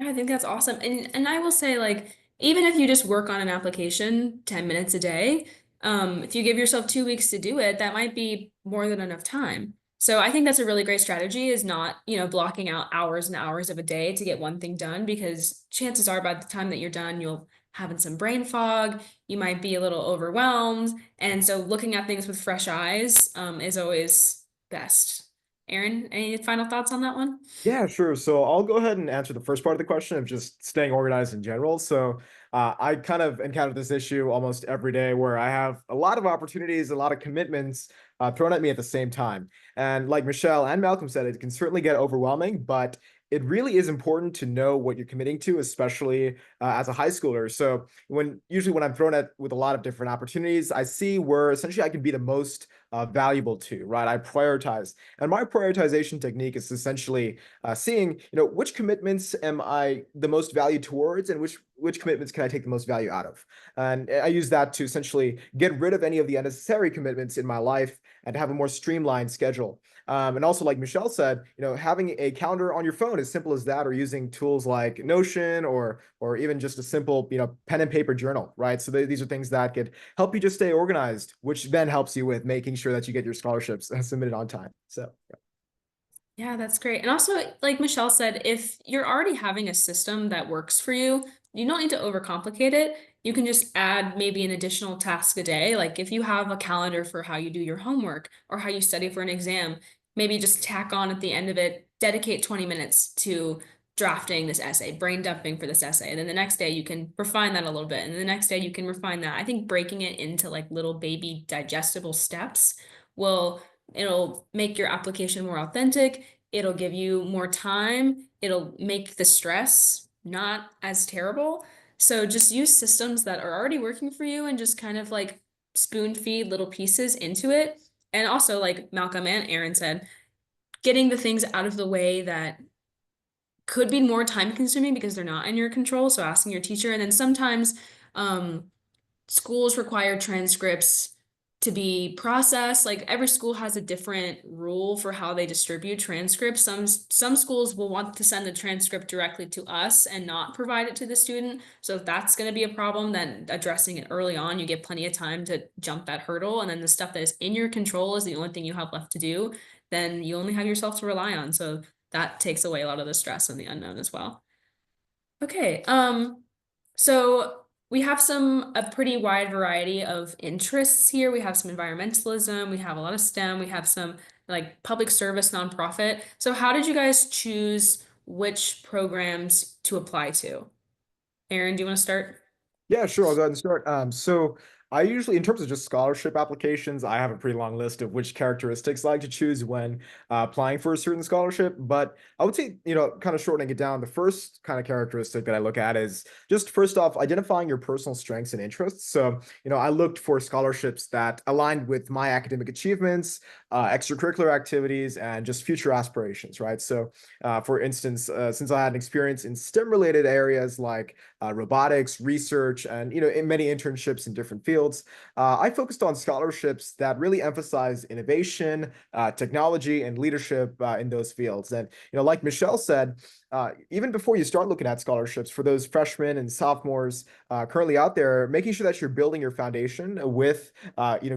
Yeah, I think that's awesome. And I will say, like, even if you just work on an application 10 minutes a day, if you give yourself 2 weeks to do it, that might be more than enough time. So I think that's a really great strategy, is not, blocking out hours and hours of a day to get one thing done, because chances are by the time that you're done, you'll having some brain fog, you might be a little overwhelmed. And so looking at things with fresh eyes, is always best. Aaron, any final thoughts on that one?
Yeah, sure. So I'll go ahead and answer the first part of the question of just staying organized in general. So I kind of encounter this issue almost every day where I have a lot of opportunities, a lot of commitments thrown at me at the same time. And like Michelle and Malcolm said, it can certainly get overwhelming, but it really is important to know what you're committing to, especially as a high schooler. So usually when I'm thrown at with a lot of different opportunities, I see where essentially I can be the most valuable to, right? I prioritize. And my prioritization technique is essentially seeing, which commitments am I the most value towards, and which commitments can I take the most value out of? And I use that to essentially get rid of any of the unnecessary commitments in my life and have a more streamlined schedule. And also, like Michelle said, having a calendar on your phone, as simple as that, or using tools like Notion or even just a simple, pen and paper journal, right? So these are things that could help you just stay organized, which then helps you with making sure that you get your scholarships submitted on time. So, yeah.
Yeah, that's great. And also, like Michelle said, if you're already having a system that works for you, you don't need to overcomplicate it. You can just add maybe an additional task a day. Like if you have a calendar for how you do your homework or how you study for an exam, maybe just tack on at the end of it, dedicate 20 minutes to drafting this essay, brain dumping for this essay. And then the next day you can refine that a little bit. And then the next day you can refine that. I think breaking it into like little baby digestible steps will it'll make your application more authentic. It'll give you more time. It'll make the stress not as terrible. So just use systems that are already working for you and just kind of like spoon feed little pieces into it. And also, like Malcolm and Aaron said, getting the things out of the way that could be more time consuming because they're not in your control. So asking your teacher, and then sometimes schools require transcripts to be processed. Like every school has a different rule for how they distribute transcripts. Some schools will want to send the transcript directly to us and not provide it to the student. So if that's going to be a problem, then addressing it early on, you get plenty of time to jump that hurdle. And then the stuff that is in your control is the only thing you have left to do. Then you only have yourself to rely on. So that takes away a lot of the stress and the unknown as well. Okay, so we have a pretty wide variety of interests here. We have some environmentalism, we have a lot of STEM, we have some like public service, nonprofit. So how did you guys choose which programs to apply to? Aaron, do you want to start?
Yeah, sure. I'll go ahead and start. So I usually, in terms of just scholarship applications, I have a pretty long list of which characteristics I like to choose when applying for a certain scholarship. But I would say, kind of shortening it down, the first kind of characteristic that I look at is just first off, identifying your personal strengths and interests. So, I looked for scholarships that aligned with my academic achievements, extracurricular activities, and just future aspirations, right? So, for instance, since I had an experience in STEM related areas like robotics, research, and in many internships in different fields. I focused on scholarships that really emphasize innovation, technology, and leadership in those fields. And like Michelle said, even before you start looking at scholarships for those freshmen and sophomores currently out there, making sure that you're building your foundation with,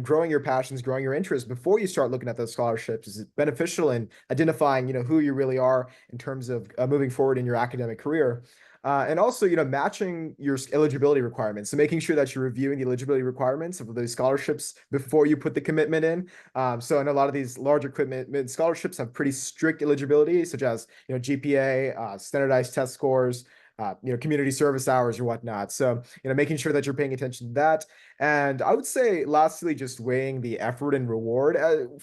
growing your passions, growing your interests before you start looking at those scholarships is beneficial in identifying, who you really are in terms of moving forward in your academic career. And also, matching your eligibility requirements. So making sure that you're reviewing the eligibility requirements of those scholarships before you put the commitment in. So I know a lot of these larger commitment scholarships have pretty strict eligibility, such as, GPA, standardized test scores, community service hours or whatnot. So, making sure that you're paying attention to that. And I would say, lastly, just weighing the effort and reward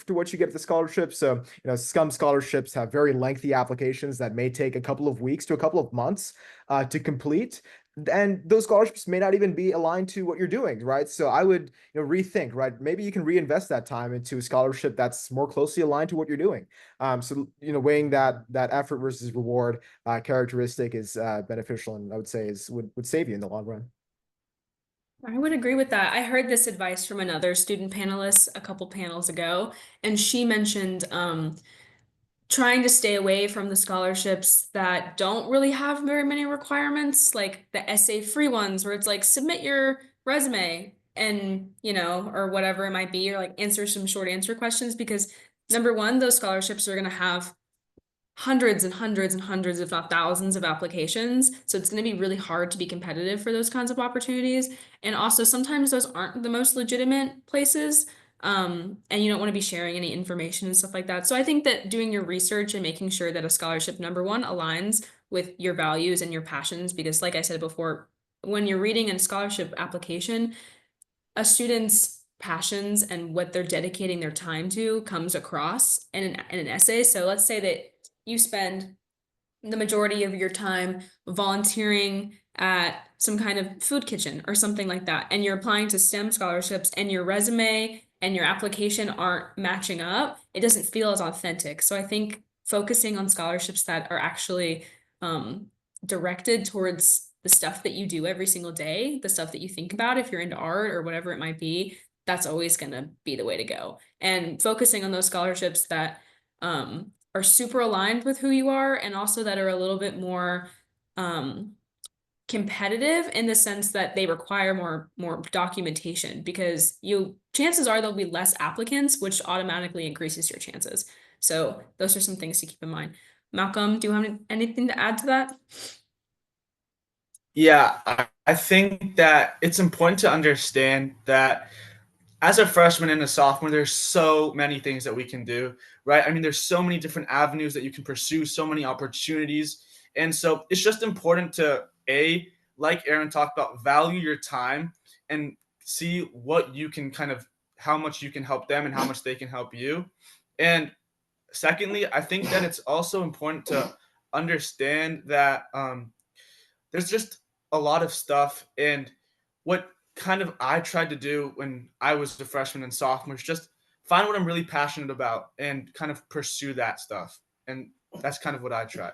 to what you get at the scholarship. So, some scholarships have very lengthy applications that may take a couple of weeks to a couple of months to complete. And those scholarships may not even be aligned to what you're doing, right? So I would, rethink, right? Maybe you can reinvest that time into a scholarship that's more closely aligned to what you're doing. So weighing that effort versus reward characteristic is beneficial, and I would say would save you in the long run.
I would agree with that. I heard this advice from another student panelist a couple panels ago, and she mentioned trying to stay away from the scholarships that don't really have very many requirements, like the essay free ones where it's like submit your resume and, or whatever it might be, or like answer some short answer questions, because number one, those scholarships are going to have hundreds and hundreds and hundreds, if not thousands of applications. So it's going to be really hard to be competitive for those kinds of opportunities. And also sometimes those aren't the most legitimate places. And you don't want to be sharing any information and stuff like that. So I think that doing your research and making sure that a scholarship, number one, aligns with your values and your passions, because like I said before, when you're reading a scholarship application, a student's passions and what they're dedicating their time to comes across in an essay. So let's say that you spend the majority of your time volunteering at some kind of food kitchen or something like that, and you're applying to STEM scholarships and your resume and your application aren't matching up, it doesn't feel as authentic. So I think focusing on scholarships that are actually directed towards the stuff that you do every single day, the stuff that you think about, if you're into art or whatever it might be, that's always going to be the way to go. And focusing on those scholarships that are super aligned with who you are, and also that are a little bit more competitive in the sense that they require more documentation, because chances are there'll be less applicants, which automatically increases your chances. So those are some things to keep in mind. Malcolm, do you have anything to add to that?
Yeah, I think that it's important to understand that as a freshman and a sophomore, there's so many things that we can do, right? I mean, there's so many different avenues that you can pursue, so many opportunities. And so it's just important to, like Aaron talked about, value your time and see what you can how much you can help them and how much they can help you. And secondly, I think that it's also important to understand that there's just a lot of stuff. And what I tried to do when I was a freshman and sophomore is just find what I'm really passionate about and kind of pursue that stuff. And that's kind of what I tried.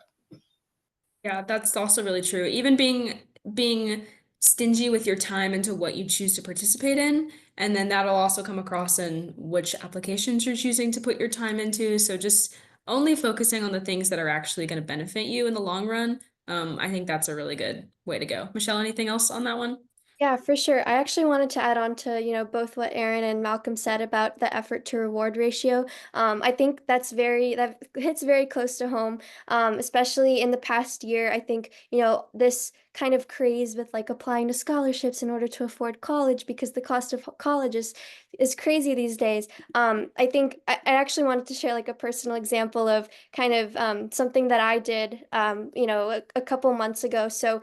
Yeah, that's also really true. Even being stingy with your time into what you choose to participate in, and then that'll also come across in which applications you're choosing to put your time into. So just only focusing on the things that are actually going to benefit you in the long run. I think that's a really good way to go. Michelle, anything else on that one?
Yeah, for sure. I actually wanted to add on to, both what Aaron and Malcolm said about the effort to reward ratio. I think that hits very close to home, especially in the past year. I think, this kind of craze with like applying to scholarships in order to afford college because the cost of college is crazy these days. I think I actually wanted to share like a personal example of kind of something that I did, a couple months ago. So,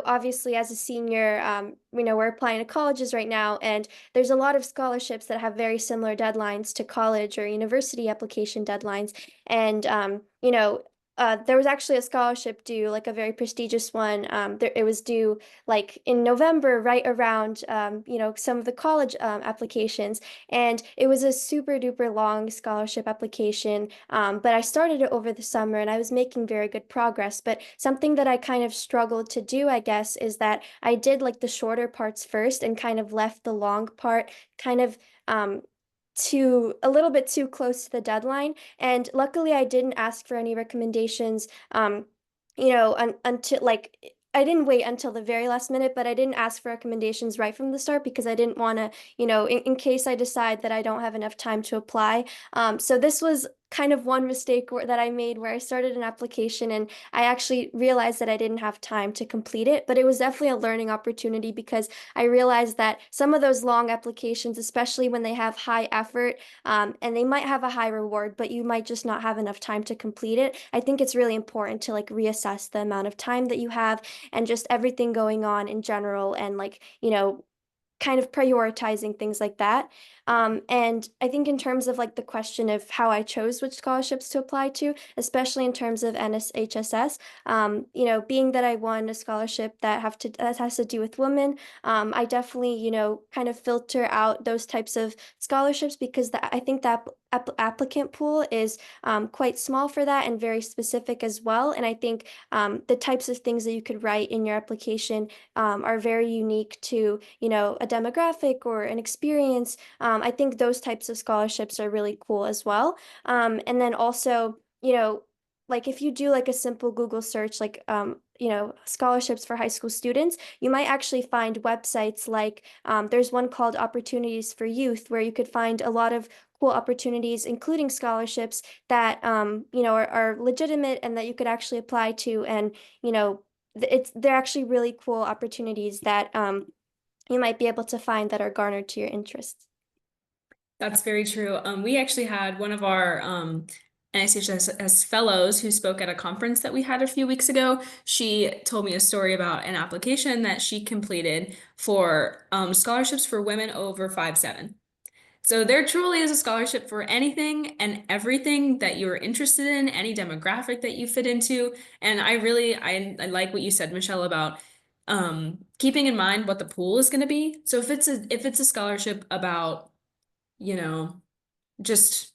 obviously as a senior, we're applying to colleges right now, and there's a lot of scholarships that have very similar deadlines to college or university application deadlines. And, there was actually a scholarship due, like a very prestigious one. It was due like in November, right around, some of the college applications. And it was a super duper long scholarship application. But I started it over the summer and I was making very good progress. But something that I kind of struggled to do, I guess, is that I did like the shorter parts first and kind of left the long part kind of um, too a little bit too close to the deadline. And luckily, I didn't ask for any recommendations. Until like I didn't wait until the very last minute, but I didn't ask for recommendations right from the start because I didn't want to, in case I decide that I don't have enough time to apply. So this was kind of one mistake that I made where I started an application and I actually realized that I didn't have time to complete it, but it was definitely a learning opportunity because I realized that some of those long applications, especially when they have high effort, and they might have a high reward, but you might just not have enough time to complete it. I think it's really important to like reassess the amount of time that you have and just everything going on in general and like, kind of prioritizing things like that. And I think in terms of like the question of how I chose which scholarships to apply to, especially in terms of NSHSS, being that I won a scholarship that has to do with women, I definitely, kind of filter out those types of scholarships because I think that applicant pool is quite small for that and very specific as well. And I think the types of things that you could write in your application are very unique to, a demographic or an experience. I think those types of scholarships are really cool as well. And then also, like if you do like a simple Google search, like, scholarships for high school students, you might actually find websites like there's one called Opportunities for Youth, where you could find a lot of cool opportunities, including scholarships that, are legitimate and that you could actually apply to. And, they're actually really cool opportunities that you might be able to find that are garnered to your interests.
That's very true. We actually had one of our NICHS fellows who spoke at a conference that we had a few weeks ago. She told me a story about an application that she completed for scholarships for women over 5'7". So there truly is a scholarship for anything and everything that you're interested in, any demographic that you fit into. And I like what you said, Michelle, about keeping in mind what the pool is going to be. So if it's a scholarship about, you know, just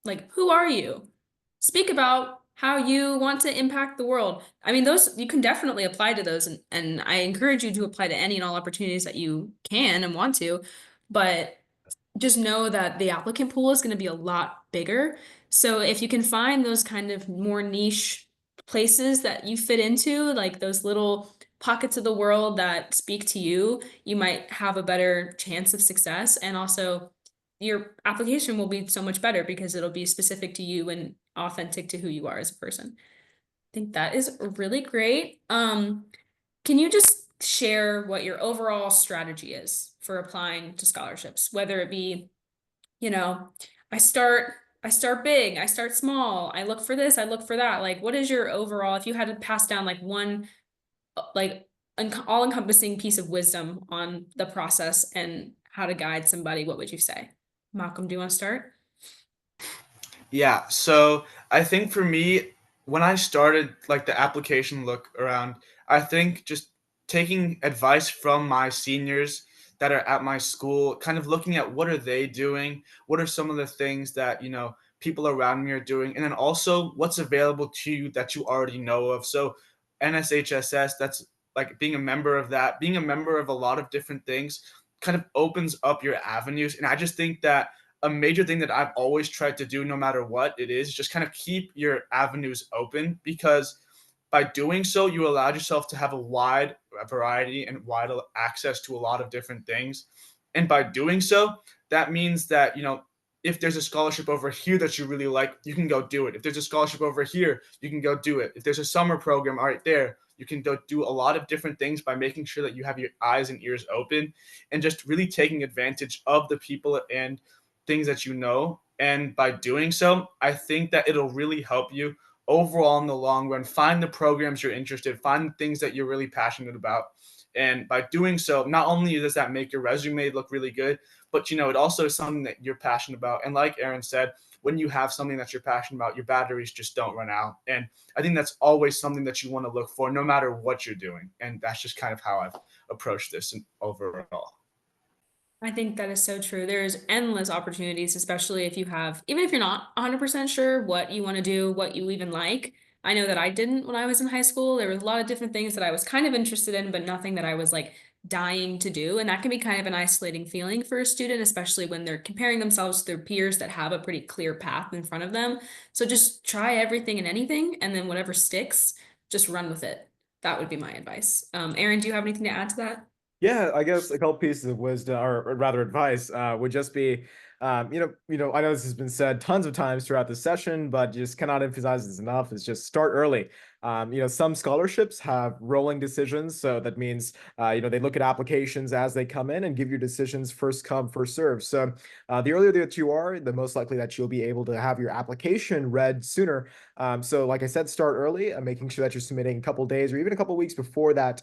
like, who are you? Speak about how you want to impact the world. I mean, those you can definitely apply to those, and I encourage you to apply to any and all opportunities that you can and want to, but just know that the applicant pool is going to be a lot bigger. So if you can find those kind of more niche places that you fit into, like those little pockets of the world that speak to you, you might have a better chance of success. And also, your application will be so much better because it'll be specific to you and authentic to who you are as a person. I think that is really great. Can you just share what your overall strategy is for applying to scholarships, whether it be, you know, I start I start big, I start small, I look for this, I look for that. Like, what is your overall, if you had to pass down like one like all-encompassing piece of wisdom on the process and how to guide somebody, what would you say? Malcolm, do you want to start?
Yeah, so I think for me, when I started like the application look around, I think just taking advice from my seniors that are at my school, kind of looking at what are they doing, what are some of the things that, people around me are doing, and then also what's available to you that you already know of. So NSHSS, that's like being a member of that, being a member of a lot of different things kind of opens up your avenues. And I just think that a major thing that I've always tried to do, no matter what it is, just kind of keep your avenues open, because by doing so, you allowed yourself to have a wide variety and wide access to a lot of different things. And by doing so, that means that, if there's a scholarship over here that you really like, you can go do it. If there's a scholarship over here, you can go do it. If there's a summer program right there, you can go do a lot of different things by making sure that you have your eyes and ears open and just really taking advantage of the people and things that you know. And by doing so, I think that it'll really help you overall in the long run. Find the programs you're interested, find the things that you're really passionate about. And by doing so, not only does that make your resume look really good, but it also is something that you're passionate about. And like Aaron said, when you have something that you're passionate about, your batteries just don't run out. And I think that's always something that you want to look for, no matter what you're doing. And that's just kind of how I've approached this overall.
I think that is so true. There's endless opportunities, especially if you have, even if you're not 100% sure what you want to do, what you even like. I know that I didn't when I was in high school. There was a lot of different things that I was kind of interested in, but nothing that I was like dying to do. And that can be kind of an isolating feeling for a student, especially when they're comparing themselves to their peers that have a pretty clear path in front of them. So just try everything and anything, and then whatever sticks, just run with it. That would be my advice. Aaron, do you have anything to add to that?
Yeah, I guess a couple pieces of wisdom, or rather advice, would just be, I know this has been said tons of times throughout the session, but just cannot emphasize this enough. Is just start early. Some scholarships have rolling decisions, so that means, they look at applications as they come in and give you decisions first come, first serve. So, the earlier that you are, the most likely that you'll be able to have your application read sooner. So, like I said, start early, making sure that you're submitting a couple days or even a couple weeks before that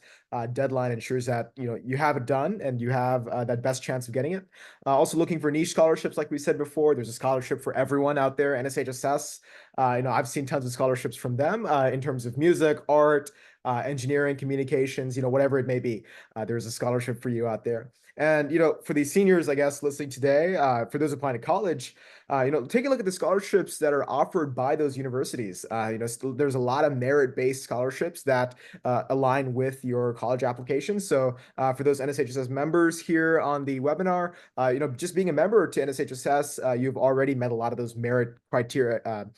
deadline ensures that you have it done and you have that best chance of getting it. Also looking for niche scholarships, like we said before. There's a scholarship for everyone out there. NSHSS. I've seen tons of scholarships from them in terms of music, art, engineering, communications. Whatever it may be. There's a scholarship for you out there. And for these seniors, I guess listening today, for those applying to college, take a look at the scholarships that are offered by those universities. There's a lot of merit-based scholarships that align with your college application. So for those NSHSS members here on the webinar, just being a member to NSHSS, you've already met a lot of those merit criteria,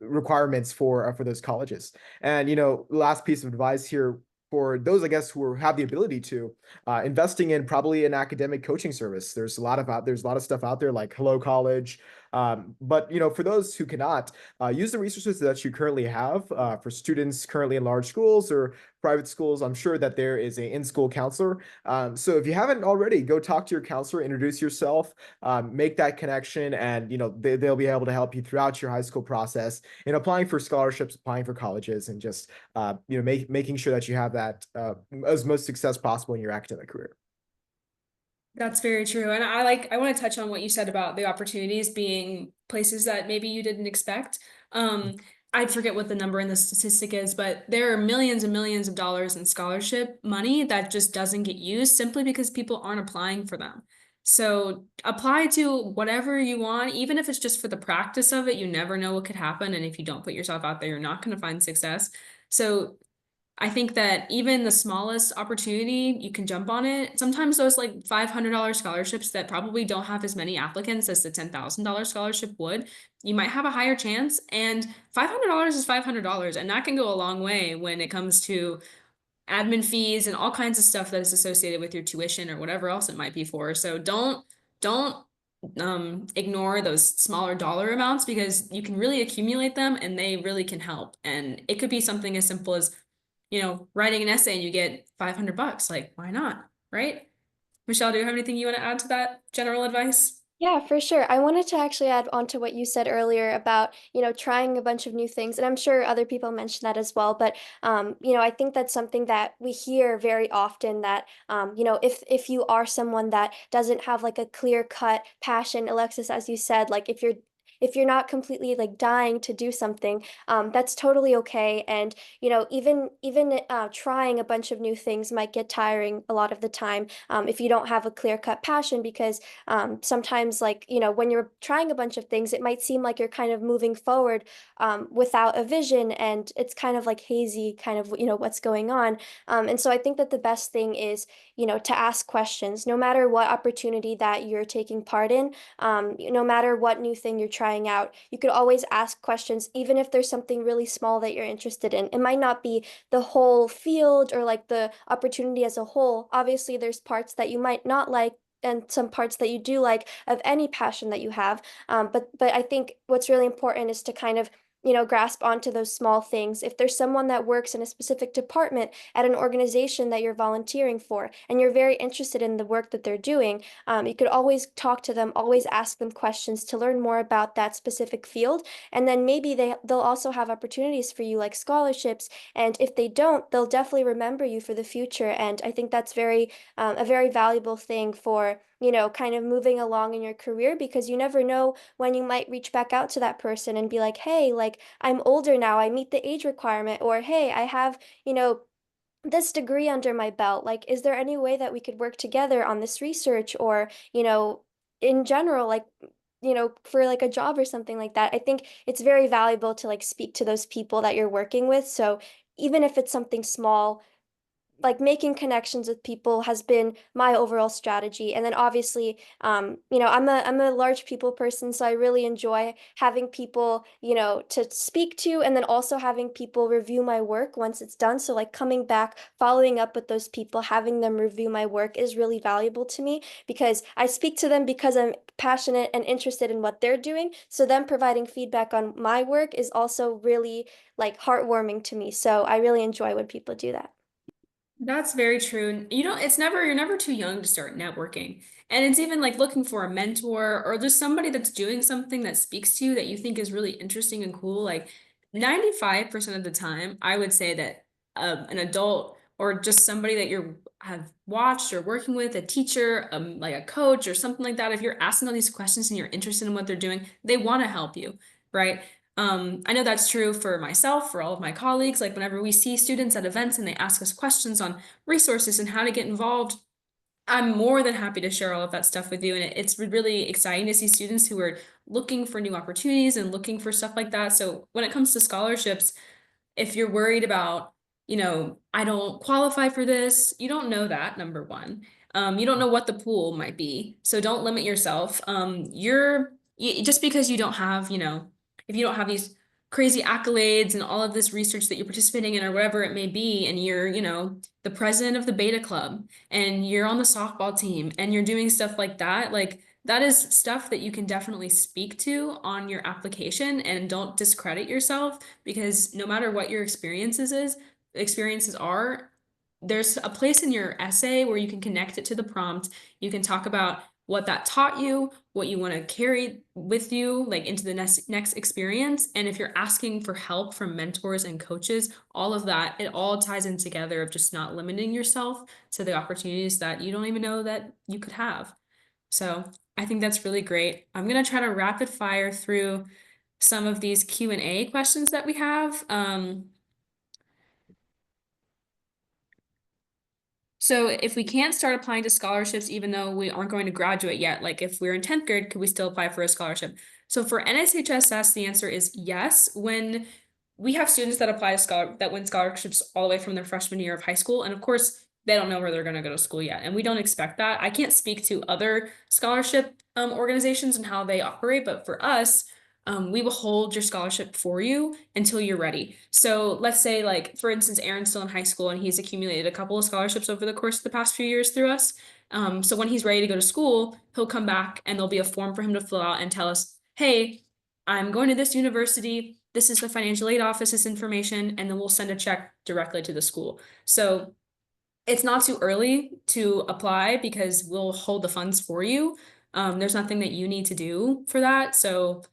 requirements for those colleges. And last piece of advice here for those, I guess, who have the ability to investing in probably an academic coaching service. There's a lot of stuff out there like Hello College. But for those who cannot, use the resources that you currently have for students currently in large schools or private schools. I'm sure that there is a in-school counselor. So if you haven't already, go talk to your counselor, introduce yourself, make that connection, and they'll be able to help you throughout your high school process in applying for scholarships, applying for colleges, and just making sure that you have that as most success possible in your academic career.
That's very true. And I want to touch on what you said about the opportunities being places that maybe you didn't expect. I forget what the number in the statistic is, but there are millions and millions of dollars in scholarship money that just doesn't get used simply because people aren't applying for them. So apply to whatever you want, even if it's just for the practice of it. You never know what could happen. And if you don't put yourself out there, you're not going to find success. So I think that even the smallest opportunity, you can jump on it. Sometimes those like $500 scholarships that probably don't have as many applicants as the $10,000 scholarship would, you might have a higher chance. And $500 is $500, and that can go a long way when it comes to admin fees and all kinds of stuff that is associated with your tuition or whatever else it might be for. So don't ignore those smaller dollar amounts, because you can really accumulate them and they really can help. And it could be something as simple as writing an essay and you get $500. Like, why not? Right? Michelle, do you have anything you want to add to that general advice?
Yeah, for sure. I wanted to actually add on to what you said earlier about, trying a bunch of new things. And I'm sure other people mentioned that as well. But, I think that's something that we hear very often that, if you are someone that doesn't have like a clear cut passion, Alexis, as you said, like if you're if you're not completely like dying to do something, that's totally okay. And even trying a bunch of new things might get tiring a lot of the time, if you don't have a clear-cut passion, because sometimes, like, when you're trying a bunch of things, it might seem like you're kind of moving forward without a vision, and it's kind of like hazy, kind of, what's going on. And so I think that the best thing is, to ask questions, no matter what opportunity that you're taking part in, no matter what new thing you're trying out, you could always ask questions, even if there's something really small that you're interested in. It might not be the whole field or like the opportunity as a whole. Obviously, there's parts that you might not like and some parts that you do like of any passion that you have. But I think what's really important is to kind of grasp onto those small things. If there's someone that works in a specific department at an organization that you're volunteering for, and you're very interested in the work that they're doing, you could always talk to them, always ask them questions to learn more about that specific field. And then maybe they'll also have opportunities for you, like scholarships. And if they don't, they'll definitely remember you for the future. And I think that's a very valuable thing for kind of moving along in your career, because you never know when you might reach back out to that person and be like, hey, like, I'm older now, I meet the age requirement, or hey, I have, this degree under my belt. Like, is there any way that we could work together on this research, or, in general, like, for like a job or something like that? I think it's very valuable to like speak to those people that you're working with. So even if it's something small, like making connections with people has been my overall strategy. And then obviously, I'm a large people person, so I really enjoy having people, to speak to, and then also having people review my work once it's done. So like coming back, following up with those people, having them review my work is really valuable to me, because I speak to them because I'm passionate and interested in what they're doing. So them providing feedback on my work is also really like heartwarming to me. So I really enjoy when people do that.
That's very true. You're never too young to start networking. And it's even like looking for a mentor or just somebody that's doing something that speaks to you that you think is really interesting and cool. Like 95% of the time, I would say that an adult or just somebody that you have watched or working with, a teacher, like a coach or something like that, if you're asking all these questions and you're interested in what they're doing, they want to help you, right? I know that's true for myself, for all of my colleagues. Like whenever we see students at events and they ask us questions on resources and how to get involved, I'm more than happy to share all of that stuff with you. And it's really exciting to see students who are looking for new opportunities and looking for stuff like that. So when it comes to scholarships, if you're worried about, I don't qualify for this, you don't know that, number one. You don't know what the pool might be. So don't limit yourself. Just because you don't have, if you don't have these crazy accolades and all of this research that you're participating in or whatever it may be, and you're, the president of the beta club and you're on the softball team and you're doing stuff like that, like that is stuff that you can definitely speak to on your application, and don't discredit yourself, because no matter what your experiences are, there's a place in your essay where you can connect it to the prompt. You can talk about what that taught you, what you want to carry with you like into the next experience. And if you're asking for help from mentors and coaches, all of that, it all ties in together of just not limiting yourself to the opportunities that you don't even know that you could have. So I think that's really great. I'm going to try to rapid fire through some of these Q&A questions that we have. So if we can't start applying to scholarships, even though we aren't going to graduate yet, like if we're in 10th grade, could we still apply for a scholarship? So for NSHSS, the answer is yes. When we have students that apply to that win scholarships all the way from their freshman year of high school, and of course, they don't know where they're going to go to school yet. And we don't expect that. I can't speak to other scholarship organizations and how they operate, but for us, we will hold your scholarship for you until you're ready. So let's say, like, for instance, Aaron's still in high school and he's accumulated a couple of scholarships over the course of the past few years through us. So when he's ready to go to school, he'll come back and there'll be a form for him to fill out and tell us, hey, I'm going to this university. This is the financial aid office's information. And then we'll send a check directly to the school. So it's not too early to apply because we'll hold the funds for you. There's nothing that you need to do for that. So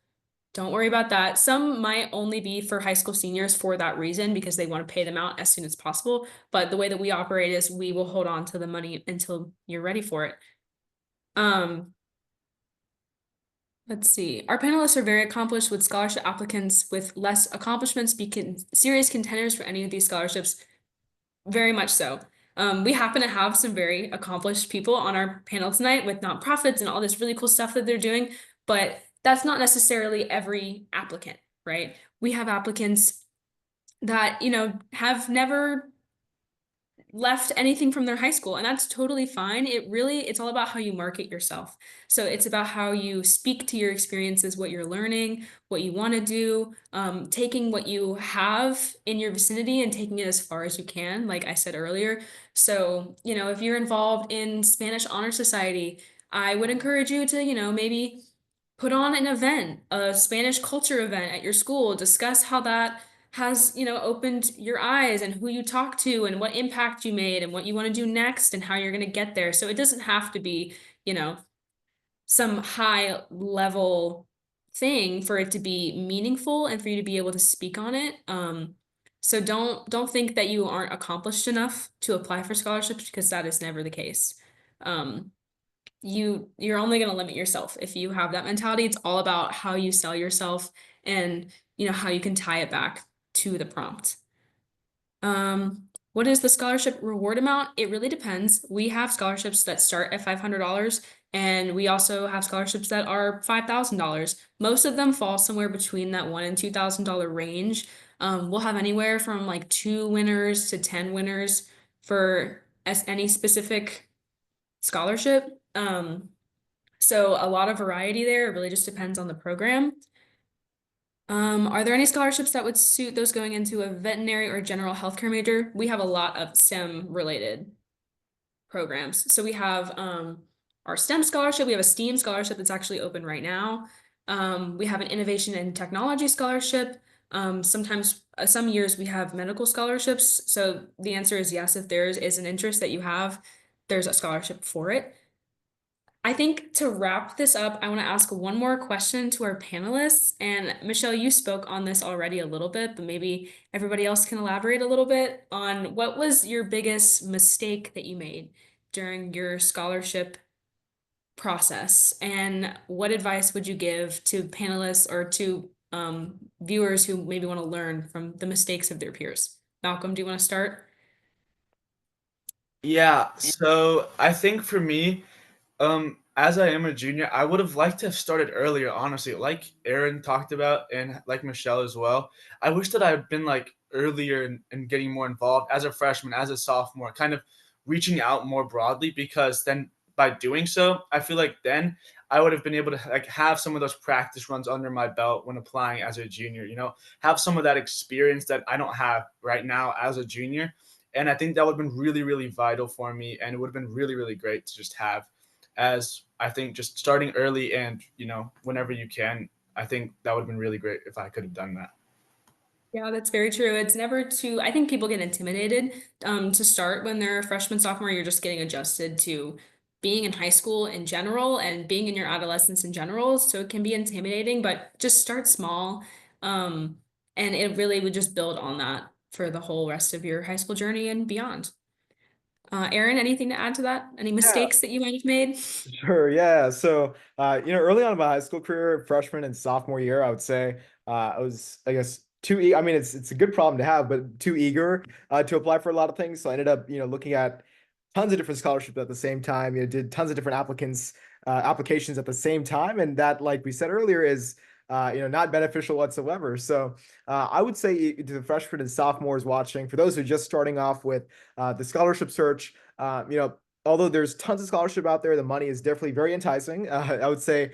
don't worry about that. Some might only be for high school seniors for that reason, because they want to pay them out as soon as possible. But the way that we operate is we will hold on to the money until you're ready for it. Let's see. Our panelists are very accomplished with scholarship applicants with less accomplishments become serious contenders for any of these scholarships. Very much so. We happen to have some very accomplished people on our panel tonight with nonprofits and all this really cool stuff that they're doing, but that's not necessarily every applicant, right? We have applicants that, have never left anything from their high school, and that's totally fine. It's all about how you market yourself. So it's about how you speak to your experiences, what you're learning, what you want to do, taking what you have in your vicinity and taking it as far as you can, like I said earlier. So, if you're involved in Spanish Honor Society, I would encourage you to, maybe put on an event, a Spanish culture event at your school, discuss how that has, opened your eyes and who you talk to and what impact you made and what you want to do next and how you're going to get there. So it doesn't have to be, some high level thing for it to be meaningful and for you to be able to speak on it. So don't think that you aren't accomplished enough to apply for scholarships, because that is never the case. Um, you're only going to limit yourself if you have that mentality. It's all about how you sell yourself and how you can tie it back to the prompt. What is the scholarship reward amount? It really depends. We have scholarships that start at $500, and we also have scholarships that are $5,000. Most of them fall somewhere between that $1,000 and $2,000 range. We'll have anywhere from like 2 winners to 10 winners for any specific scholarship. So a lot of variety there. It really just depends on the program. Are there any scholarships that would suit those going into a veterinary or general healthcare major? We have a lot of STEM related programs. So we have our STEM scholarship, we have a STEAM scholarship that's actually open right now. We have an innovation and technology scholarship. Sometimes some years we have medical scholarships. So the answer is yes, if there is an interest that you have, there's a scholarship for it. I think to wrap this up, I want to ask one more question to our panelists. And Michelle, you spoke on this already a little bit, but maybe everybody else can elaborate a little bit on what was your biggest mistake that you made during your scholarship process, and what advice would you give to panelists or to viewers who maybe want to learn from the mistakes of their peers? Malcolm, do you want to start?
Yeah, so I think for me, as I am a junior, I would have liked to have started earlier, honestly, like Aaron talked about and like Michelle as well. I wish that I had been like earlier in getting more involved as a freshman, as a sophomore, kind of reaching out more broadly, because then by doing so, I feel like then I would have been able to like have some of those practice runs under my belt when applying as a junior, have some of that experience that I don't have right now as a junior. And I think that would have been really, really vital for me. And it would have been really, really great to just have, as I think just starting early and, whenever you can. I think that would have been really great if I could have done that.
Yeah, that's very true. It's never too, I think people get intimidated to start when they're a freshman, sophomore. You're just getting adjusted to being in high school in general and being in your adolescence in general. So it can be intimidating, but just start small. And it really would just build on that for the whole rest of your high school journey and beyond. Aaron, anything to add to that? Any
Yeah.
mistakes that you might have made?
Sure, yeah. So, early on in my high school career, freshman and sophomore year, I would say, I was, I guess, I mean, it's a good problem to have, but too eager to apply for a lot of things. So I ended up, looking at tons of different scholarships at the same time. Did tons of different applications at the same time, and that, like we said earlier, is not beneficial whatsoever. So I would say to the freshmen and sophomores watching, for those who are just starting off with the scholarship search, although there's tons of scholarship out there, the money is definitely very enticing. I would say,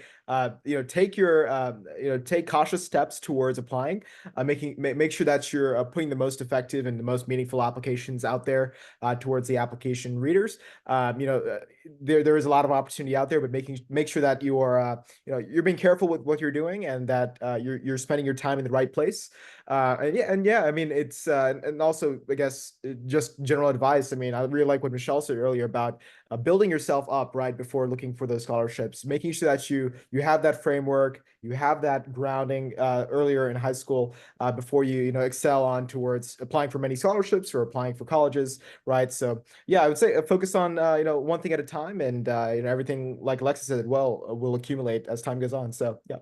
take cautious steps towards applying, make sure that you're putting the most effective and the most meaningful applications out there towards the application readers. There is a lot of opportunity out there, but make sure that you are, you're being careful with what you're doing, and that you're spending your time in the right place. And yeah, I mean, it's and also, I guess, just general advice. I mean, I really like what Michelle said earlier about about building yourself up right before looking for those scholarships, making sure that you have that framework, you have that grounding earlier in high school before you excel on towards applying for many scholarships or applying for colleges, right? So yeah, I would say focus on one thing at a time, and everything, like Alexa said, will accumulate as time goes on. So yeah.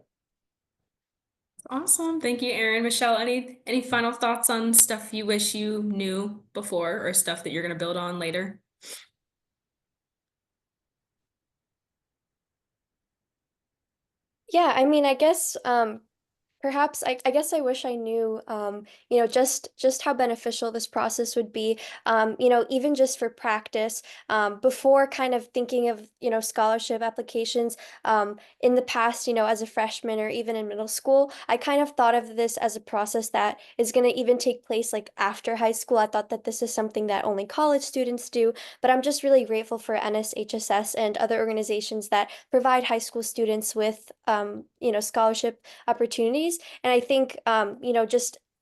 Awesome. Thank you, Aaron. Michelle, any final thoughts on stuff you wish you knew before or stuff that you're going to build on later?
Yeah, I mean, I guess perhaps I guess I wish I knew just how beneficial this process would be, even just for practice, before kind of thinking of scholarship applications. In the past, as a freshman or even in middle school, I kind of thought of this as a process that is going to even take place like after high school. I thought that this is something that only college students do, but I'm just really grateful for NSHSS and other organizations that provide high school students with scholarship opportunities. And I think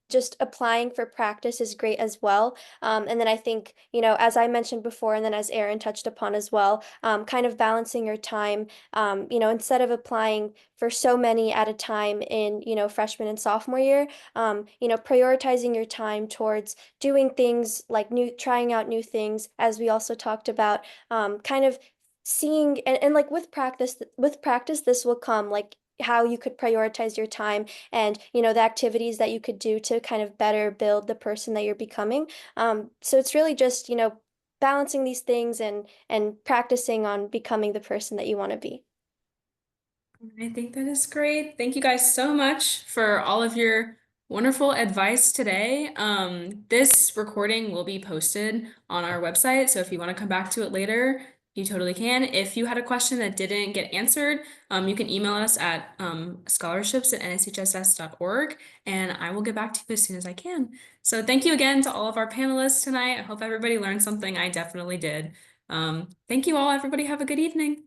just applying for practice is great as well. And then I think, as I mentioned before, and then as Aaron touched upon as well, kind of balancing your time, instead of applying for so many at a time in, freshman and sophomore year, prioritizing your time towards doing things like trying out new things, as we also talked about, kind of seeing and like with practice, this will come like how you could prioritize your time and the activities that you could do to kind of better build the person that you're becoming. So it's really just balancing these things and practicing on becoming the person that you want to be.
I think that is great. Thank you guys so much for all of your wonderful advice today. This recording will be posted on our website, so if you want to come back to it later, you totally can. If you had a question that didn't get answered, you can email us at scholarships@nshss.org, and I will get back to you as soon as I can. So thank you again to all of our panelists tonight. I hope everybody learned something. I definitely did. Thank you all, everybody. Have a good evening.